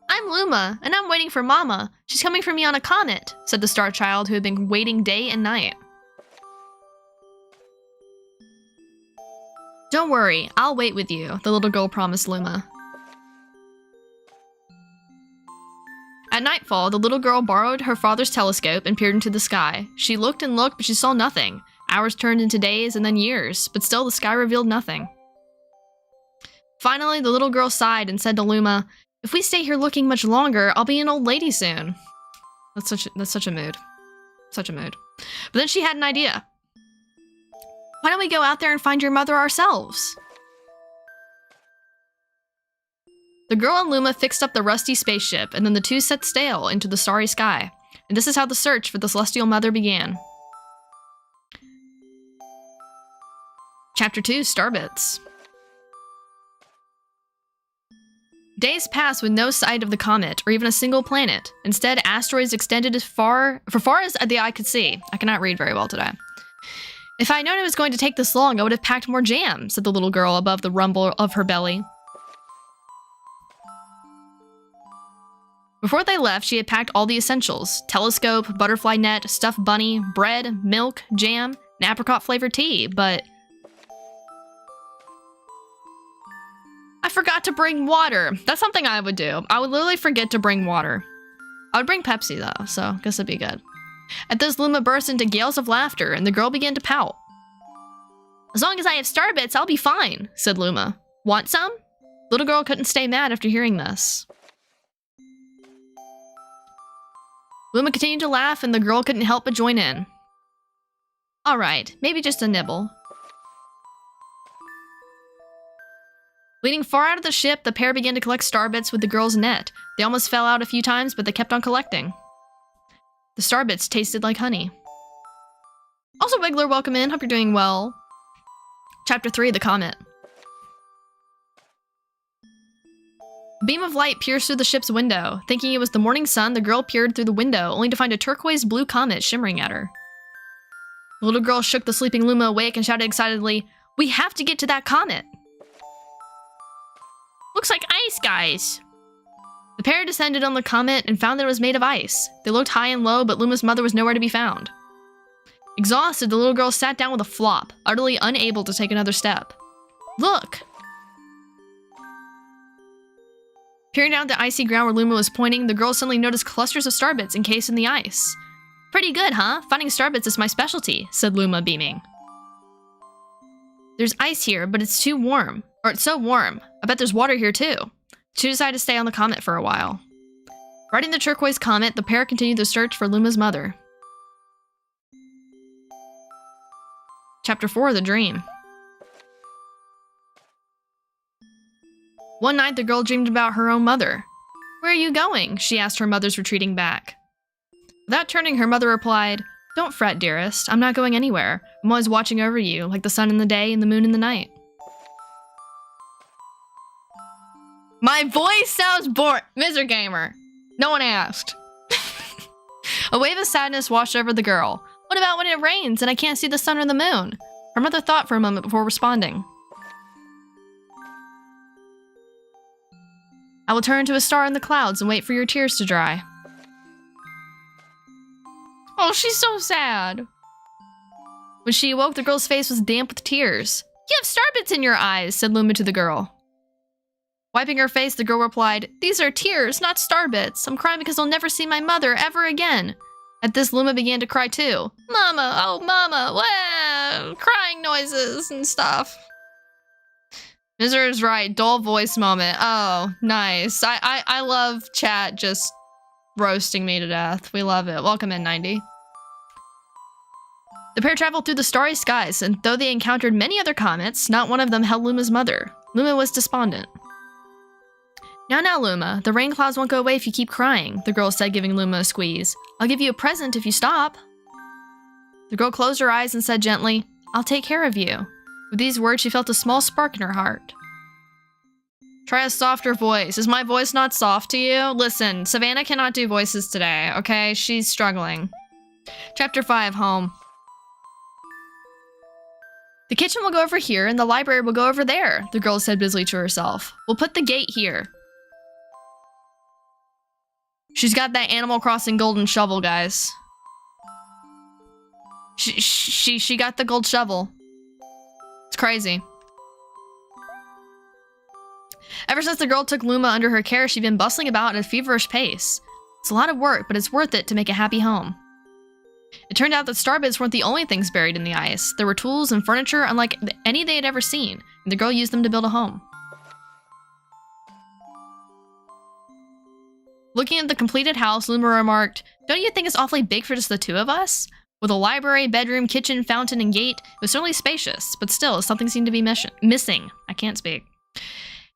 I'm Luma, and I'm waiting for Mama. She's coming for me on a comet, said the star child who had been waiting day and night. Don't worry, I'll wait with you, the little girl promised Luma. At nightfall, the little girl borrowed her father's telescope and peered into the sky. She looked and looked, but she saw nothing. Hours turned into days and then years, but still the sky revealed nothing. Finally, the little girl sighed and said to Luma, if we stay here looking much longer, I'll be an old lady soon. That's such a mood. Such a mood. But then she had an idea. Why don't we go out there and find your mother ourselves? The girl and Luma fixed up the rusty spaceship, and then the two set sail into the starry sky. And this is how the search for the celestial mother began. Chapter 2, Starbits. Days passed with no sight of the comet, or even a single planet. Instead, asteroids extended as far as the eye could see. I cannot read very well today. If I had known it was going to take this long, I would have packed more jam, said the little girl above the rumble of her belly. Before they left, she had packed all the essentials: telescope, butterfly net, stuffed bunny, bread, milk, jam, and apricot-flavored tea, but I forgot to bring water. That's something I would do. I would literally forget to bring water. I would bring Pepsi, though, so I guess it'd be good. At this, Luma burst into gales of laughter, and the girl began to pout. "As long as I have Starbits, I'll be fine," said Luma. "Want some?" Little girl couldn't stay mad after hearing this. Luma continued to laugh, and the girl couldn't help but join in. "All right, maybe just a nibble." Leaning far out of the ship, the pair began to collect Starbits with the girl's net. They almost fell out a few times, but they kept on collecting. The Starbits tasted like honey. Also, Wiggler, welcome in. Hope you're doing well. Chapter 3, The Comet. A beam of light pierced through the ship's window. Thinking it was the morning sun, the girl peered through the window, only to find a turquoise blue comet shimmering at her. The little girl shook the sleeping Luma awake and shouted excitedly, "We have to get to that comet!" "Looks like ice, guys." The pair descended on the comet and found that it was made of ice. They looked high and low, but Luma's mother was nowhere to be found. Exhausted, the little girl sat down with a flop, utterly unable to take another step. "Look!" Peering down the icy ground where Luma was pointing, the girl suddenly noticed clusters of Starbits encased in the ice. "Pretty good, huh? Finding Starbits is my specialty," said Luma, beaming. "There's ice here, but it's too warm. Or it's so warm. I bet there's water here too." She decided to stay on the comet for a while. Riding the turquoise comet, the pair continued their search for Luma's mother. Chapter 4, The Dream. One night, the girl dreamed about her own mother. "Where are you going?" she asked her mother's retreating back. Without turning, her mother replied, "Don't fret, dearest. I'm not going anywhere. I'm always watching over you, like the sun in the day and the moon in the night." My voice sounds boring. Mr. Gamer. No one asked. A wave of sadness washed over the girl. "What about when it rains and I can't see the sun or the moon?" Her mother thought for a moment before responding. "I will turn to a star in the clouds and wait for your tears to dry." Oh, she's so sad. When she awoke, the girl's face was damp with tears. "You have Starbits in your eyes," said Luma to the girl. Wiping her face, the girl replied, "These are tears, not Starbits. I'm crying because I'll never see my mother ever again." At this, Luma began to cry too. "Mama, oh mama, wah!" Crying noises and stuff. Miser is right, dull voice moment. Oh, nice. I love chat just roasting me to death. We love it. Welcome in, 90. The pair traveled through the starry skies, and though they encountered many other comets, not one of them held Luma's mother. Luma was despondent. Now, Luma, the rain clouds won't go away if you keep crying," the girl said, giving Luma a squeeze. "I'll give you a present if you stop." The girl closed her eyes and said gently, "I'll take care of you." With these words, she felt a small spark in her heart. Try a softer voice. Is my voice not soft to you? Listen, Savannah cannot do voices today, okay? She's struggling. Chapter 5, Home. "The kitchen will go over here and the library will go over there," the girl said busily to herself. "We'll put the gate here." She's got that Animal Crossing golden shovel, guys. She got the gold shovel. It's crazy. Ever since the girl took Luma under her care, she'd been bustling about at a feverish pace. It's a lot of work, but it's worth it to make a happy home. It turned out that Starbits weren't the only things buried in the ice. There were tools and furniture unlike any they had ever seen, and the girl used them to build a home. Looking at the completed house, Luma remarked, "Don't you think it's awfully big for just the two of us?" With a library, bedroom, kitchen, fountain, and gate, it was certainly spacious, but still, something seemed to be missing. I can't speak.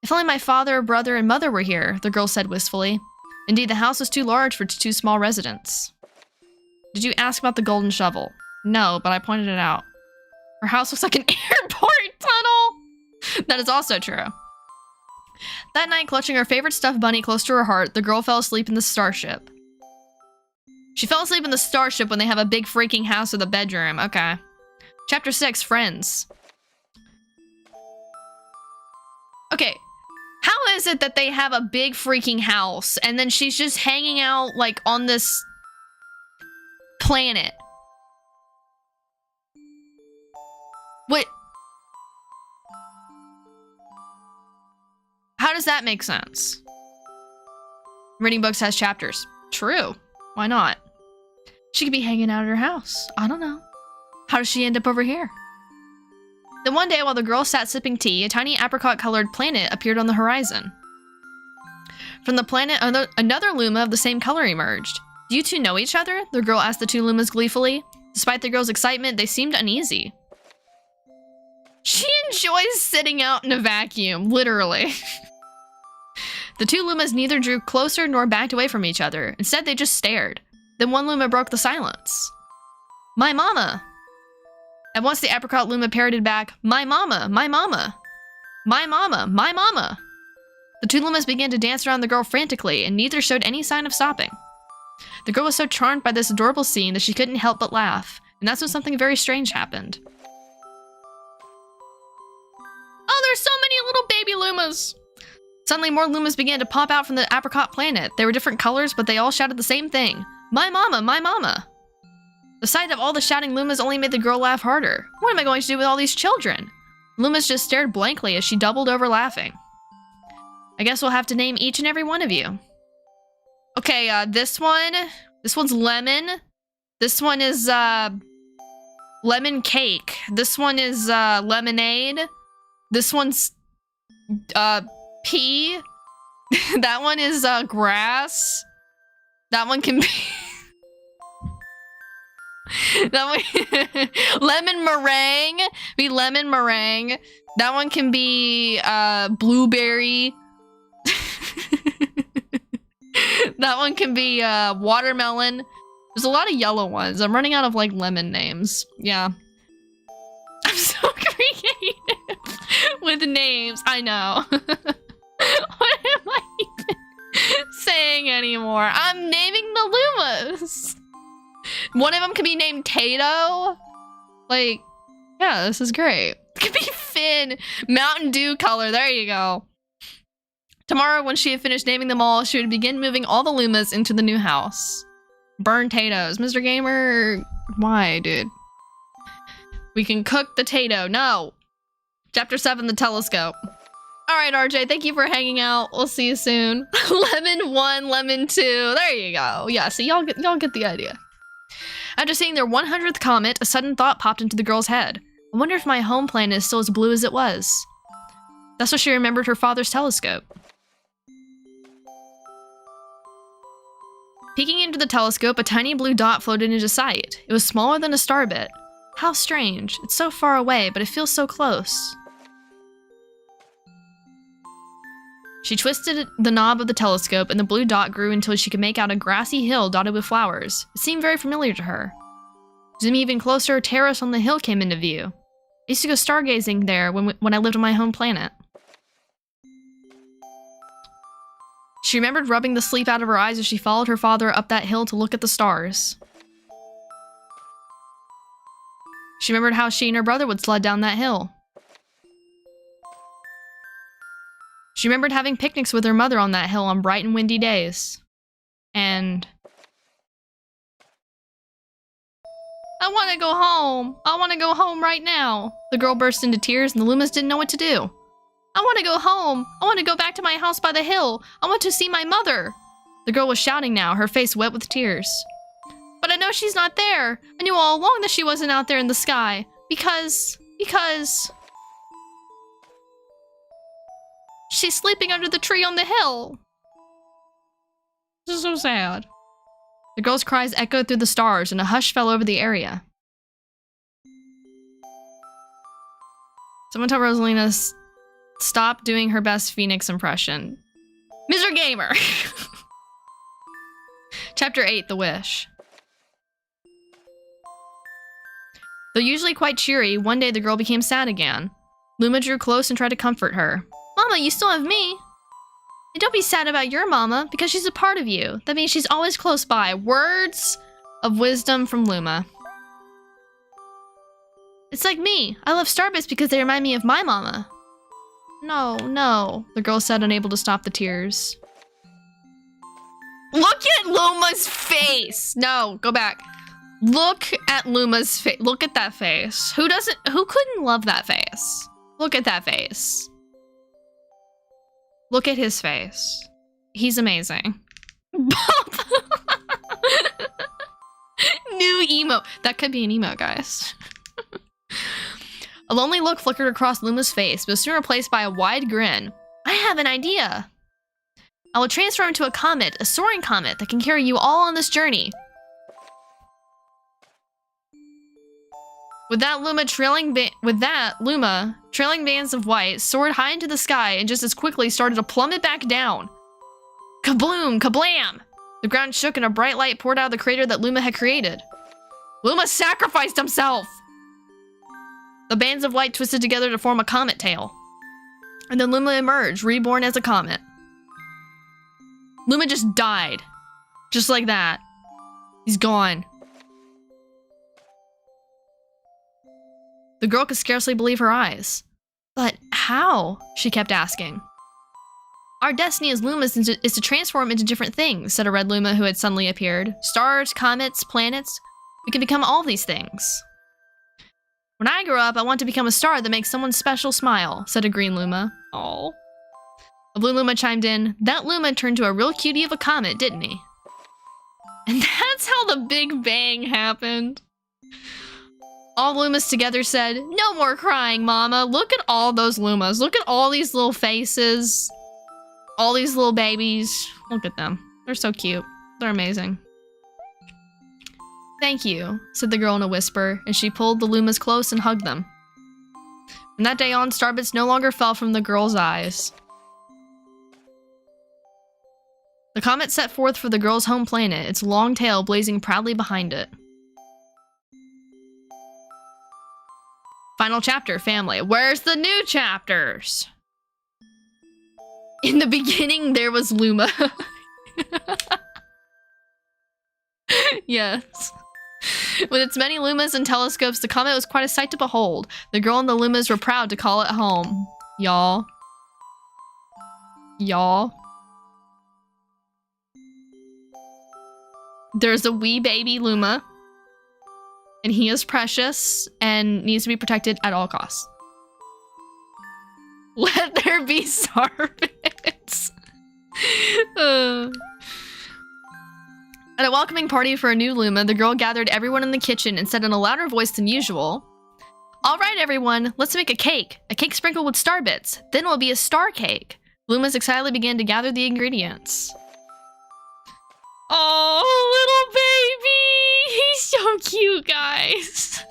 "If only my father, brother, and mother were here," the girl said wistfully. Indeed, the house was too large for two small residents. "Did you ask about the golden shovel?" "No, but I pointed it out." "Her house looks like an airport tunnel!" That is also true. That night, clutching her favorite stuffed bunny close to her heart, the girl fell asleep in the starship. She fell asleep in the starship when they have a big freaking house with a bedroom. Okay. Chapter 6, Friends. Okay. How is it that they have a big freaking house and then she's just hanging out like on this planet? What? How does that make sense? Reading books has chapters. True. Why not? She could be hanging out at her house. I don't know. How does she end up over here? Then one day while the girl sat sipping tea, a tiny apricot-colored planet appeared on the horizon. From the planet, another Luma of the same color emerged. Do you two know each other? The girl asked the two Lumas gleefully. Despite the girl's excitement, they seemed uneasy. She enjoys sitting out in a vacuum, literally. The two Lumas neither drew closer nor backed away from each other. Instead, they just stared. Then one Luma broke the silence. My mama. At once the apricot Luma parroted back, my mama, my mama. My mama, my mama. The two Lumas began to dance around the girl frantically, and neither showed any sign of stopping. The girl was so charmed by this adorable scene that she couldn't help but laugh, and that's when something very strange happened. Oh, there's so many little baby Lumas! Suddenly more Lumas began to pop out from the apricot planet. They were different colors, but they all shouted the same thing. My mama, my mama. The sight of all the shouting Lumas only made the girl laugh harder. What am I going to do with all these children? Lumas just stared blankly as she doubled over laughing. I guess we'll have to name each and every one of you. Okay, this one's lemon. This one is, lemon cake. This one is, lemonade. This one's, pea. That one is, grass. That one can be... that one... lemon meringue. Be lemon meringue. That one can be, blueberry. That one can be, watermelon. There's a lot of yellow ones. I'm running out of, like, lemon names. Yeah. I'm so creative with names. I know. What am I even saying anymore? I'm naming the Lumas. One of them could be named Tato. Like, yeah, this is great. It could be Finn. Mountain Dew color. There you go. Tomorrow, when she had finished naming them all, she would begin moving all the Lumas into the new house. Burn Tatoes. Mr. Gamer, why, dude? We can cook the Tato. No. Chapter 7, the telescope. All right, RJ, thank you for hanging out. We'll see you soon. Lemon 1, lemon 2. There you go. Yeah, so y'all get the idea. After seeing their 100th comet, a sudden thought popped into the girl's head. I wonder if my home planet is still as blue as it was. That's what she remembered her father's telescope. Peeking into the telescope, a tiny blue dot floated into sight. It was smaller than a star bit. How strange. It's so far away, but it feels so close. She twisted the knob of the telescope, and the blue dot grew until she could make out a grassy hill dotted with flowers. It seemed very familiar to her. Zooming even closer, a terrace on the hill came into view. I used to go stargazing there when I lived on my home planet. She remembered rubbing the sleep out of her eyes as she followed her father up that hill to look at the stars. She remembered how she and her brother would sled down that hill. She remembered having picnics with her mother on that hill on bright and windy days. And... I want to go home. I want to go home right now. The girl burst into tears and the Lumas didn't know what to do. I want to go home. I want to go back to my house by the hill. I want to see my mother. The girl was shouting now, her face wet with tears. But I know she's not there. I knew all along that she wasn't out there in the sky. Because... she's sleeping under the tree on the hill. This is so sad. The girl's cries echoed through the stars and a hush fell over the area. Someone tell Rosalina stop doing her best Phoenix impression. Mr. Gamer! Chapter 8, The Wish. Though usually quite cheery, one day the girl became sad again. Luma drew close and tried to comfort her. Mama, you still have me. And don't be sad about your mama, because she's a part of you. That means she's always close by. Words of wisdom from Luma. It's like me. I love starbits because they remind me of my mama. No, no, the girl said, unable to stop the tears. Look at Luma's face! No, go back. Look at Luma's face. Look at that face. Who couldn't love that face? Look at that face. Look at his face. He's amazing. New emo. That could be an emo, guys. A lonely look flickered across Luma's face, but was soon replaced by a wide grin. I have an idea. I will transform into a comet, a soaring comet that can carry you all on this journey. With that, Luma, trailing bands of white, soared high into the sky and just as quickly started to plummet back down. Kabloom! Kablam! The ground shook and a bright light poured out of the crater that Luma had created. Luma sacrificed himself! The bands of light twisted together to form a comet tail. And then Luma emerged, reborn as a comet. Luma just died. Just like that. He's gone. The girl could scarcely believe her eyes. But how? She kept asking. Our destiny as Lumas is to transform into different things, said a red Luma who had suddenly appeared. Stars, comets, planets. We can become all these things. When I grow up, I want to become a star that makes someone special smile, said a green Luma. Oh. A blue Luma chimed in. That Luma turned to a real cutie of a comet, didn't he? And that's how the Big Bang happened. All Lumas together said, no more crying, Mama. Look at all those Lumas. Look at all these little faces. All these little babies. Look at them. They're so cute. They're amazing. Thank you, said the girl in a whisper, and she pulled the Lumas close and hugged them. From that day on, starbits no longer fell from the girl's eyes. The comet set forth for the girl's home planet, its long tail blazing proudly behind it. Final chapter, family. Where's the new chapters? In the beginning, there was Luma. Yes. With its many Lumas and telescopes, the comet was quite a sight to behold. The girl and the Lumas were proud to call it home. Y'all. Y'all. There's a wee baby Luma. And he is precious and needs to be protected at all costs. Let there be starbits. At a welcoming party for a new Luma, the girl gathered everyone in the kitchen and said in a louder voice than usual, all right, everyone, let's make a cake sprinkled with star bits. Then it will be a star cake. Lumas excitedly began to gather the ingredients. Oh, little baby! He's so cute, guys.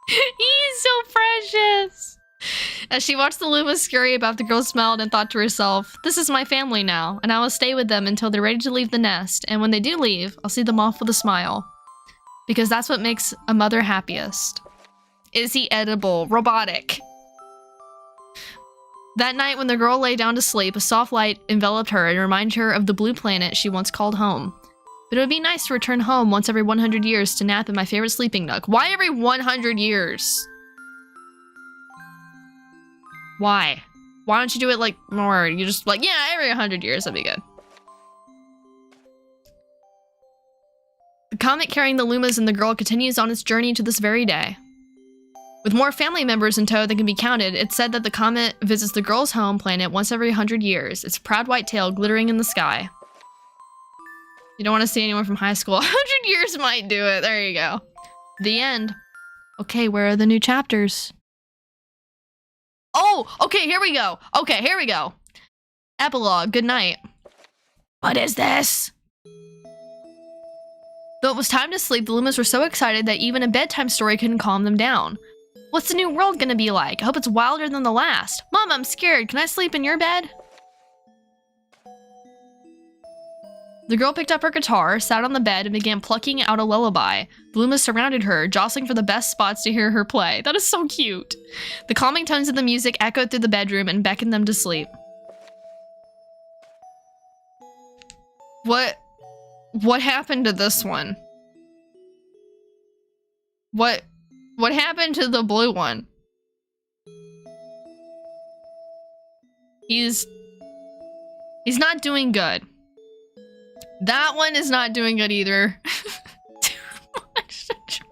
He's so precious. As she watched the Lumas scurry about, the girl smiled and thought to herself, this is my family now, and I will stay with them until they're ready to leave the nest, and when they do leave, I'll see them off with a smile. Because that's what makes a mother happiest. Is he edible? Robotic. That night, when the girl lay down to sleep, a soft light enveloped her and reminded her of the blue planet she once called home. But it would be nice to return home once every 100 years to nap in my favorite sleeping nook. Why every 100 years? Why? Why don't you do it like more? You just like, yeah, every 100 years, that'd be good. The comet carrying the Lumas and the girl continues on its journey to this very day. With more family members in tow than can be counted, it's said that the comet visits the girl's home planet once every 100 years, its proud white tail glittering in the sky. You don't want to see anyone from high school. 100 years might do it. There you go. The end. Okay, where are the new chapters? Oh, okay, here we go. Okay, here we go. Epilogue, good night. What is this? Though it was time to sleep, the Lumas were so excited that even a bedtime story couldn't calm them down. What's the new world gonna be like? I hope it's wilder than the last. Mom, I'm scared. Can I sleep in your bed? The girl picked up her guitar, sat on the bed, and began plucking out a lullaby. The Lumas surrounded her, jostling for the best spots to hear her play. That is so cute. The calming tones of the music echoed through the bedroom and beckoned them to sleep. What happened to this one? What happened to the blue one? He's not doing good. That one is not doing good either. Too much to drink.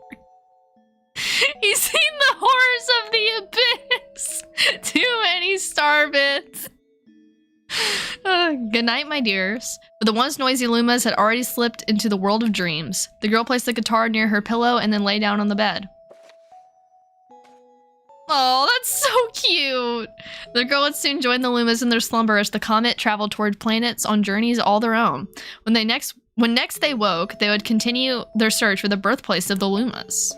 He's seen the horrors of the abyss. Too many starbits. Good night, my dears. But the once noisy Lumas had already slipped into the world of dreams. The girl placed the guitar near her pillow and then lay down on the bed. Oh, that's so cute. The girl would soon join the Lumas in their slumber as the comet traveled toward planets on journeys all their own. When next they woke, they would continue their search for the birthplace of the Lumas.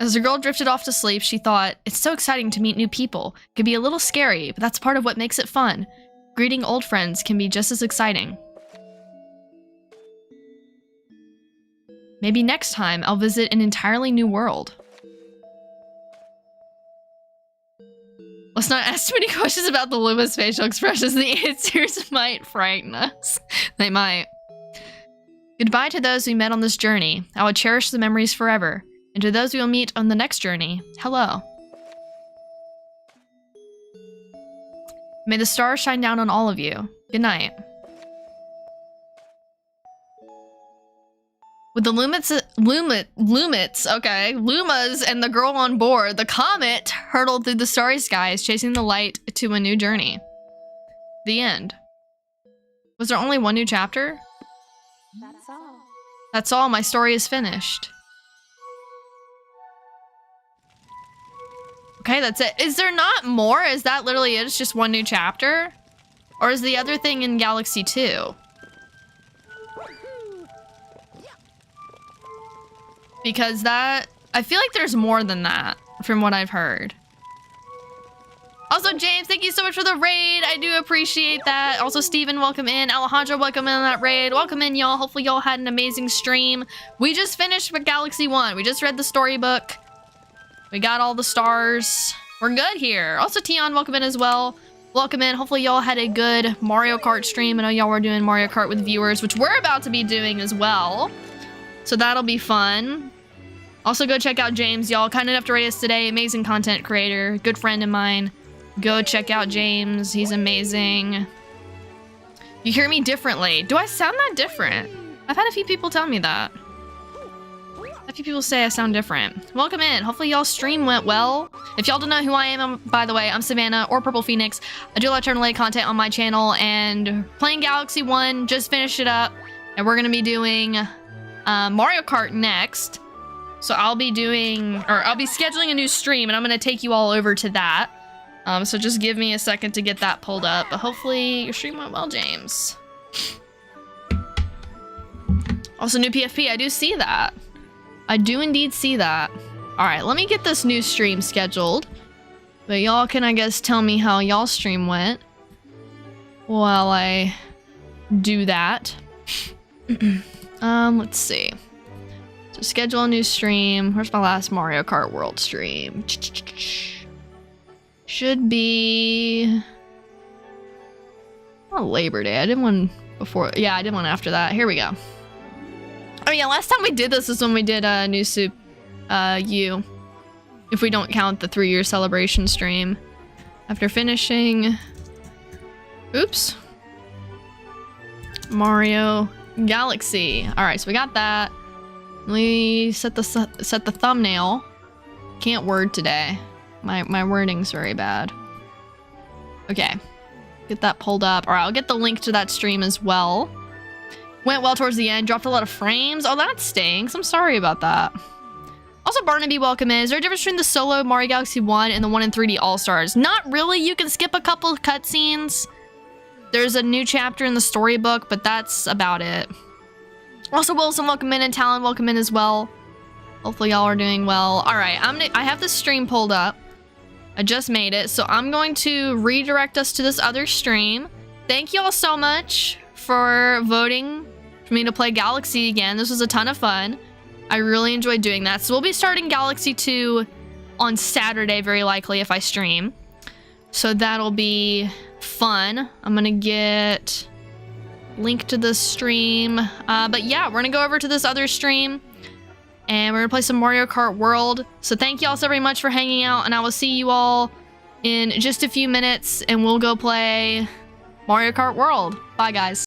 As the girl drifted off to sleep, she thought, it's so exciting to meet new people. It can be a little scary, but that's part of what makes it fun. Greeting old friends can be just as exciting. Maybe next time I'll visit an entirely new world. Let's not ask too many questions about the Luma's facial expressions. The answers might frighten us. They might. Goodbye to those we met on this journey. I will cherish the memories forever. And to those we will meet on the next journey, hello. May the stars shine down on all of you. Good night. With the Lumas and the girl on board, the comet hurtled through the starry skies, chasing the light to a new journey. The end. Was there only one new chapter? That's all. That's all. My story is finished. Okay, that's it. Is there not more? Is that literally it? It's just one new chapter? Or is the other thing in Galaxy 2? Because that... I feel like there's more than that, from what I've heard. Also, James, thank you so much for the raid. I do appreciate that. Also, Steven, welcome in. Alejandro, welcome in on that raid. Welcome in, y'all. Hopefully, y'all had an amazing stream. We just finished with Galaxy 1. We just read the storybook. We got all the stars. We're good here. Also, Tion, welcome in as well. Welcome in. Hopefully, y'all had a good Mario Kart stream. I know y'all were doing Mario Kart with viewers, which we're about to be doing as well. So that'll be fun. Also, go check out James, y'all. Kind enough to rate us today. Amazing content creator. Good friend of mine. Go check out James. He's amazing. You hear me differently. Do I sound that different? I've had a few people tell me that. A few people say I sound different. Welcome in. Hopefully y'all stream went well. If y'all don't know who I am, by the way, I'm Savannah or Purple Phoenix. I do a lot of turn-related content on my channel and playing Galaxy 1, just finished it up. And we're gonna be doing Mario Kart next. So I'll be scheduling a new stream and I'm gonna take you all over to that. So just give me a second to get that pulled up. But hopefully your stream went well, James. Also, new PFP, I do see that. I do indeed see that. All right, let me get this new stream scheduled. But y'all can, I guess, tell me how y'all stream went while I do that. Let's see. So schedule a new stream. Where's my last Mario Kart World stream? Should be... Oh, Labor Day. I did one before. Yeah, I did one after that. Here we go. Oh yeah, last time we did this is when we did New Soup U. If we don't count the 3-year celebration stream. After finishing... Oops. Mario Galaxy. Alright, so we got that. We set the thumbnail. Can't word today. My wording's very bad. Okay. Get that pulled up. Alright, I'll get the link to that stream as well. Went well towards the end. Dropped a lot of frames. Oh, that stinks. I'm sorry about that. Also, Barnaby, welcome in. Is there a difference between the solo Mario Galaxy 1 and the 1 in 3D All-Stars? Not really. You can skip a couple of cutscenes. There's a new chapter in the storybook, but that's about it. Also, Wilson, welcome in, and Talon, welcome in as well. Hopefully, y'all are doing well. All right, I have this stream pulled up. I just made it, so I'm going to redirect us to this other stream. Thank you all so much for voting for me to play Galaxy again. This was a ton of fun. I really enjoyed doing that. So we'll be starting Galaxy 2 on Saturday, very likely, if I stream. So that'll be fun. I'm gonna get link to the stream. But yeah, we're gonna go over to this other stream and we're gonna play some Mario Kart World. So thank you all so very much for hanging out, and I will see you all in just a few minutes and we'll go play Mario Kart World. Bye, guys.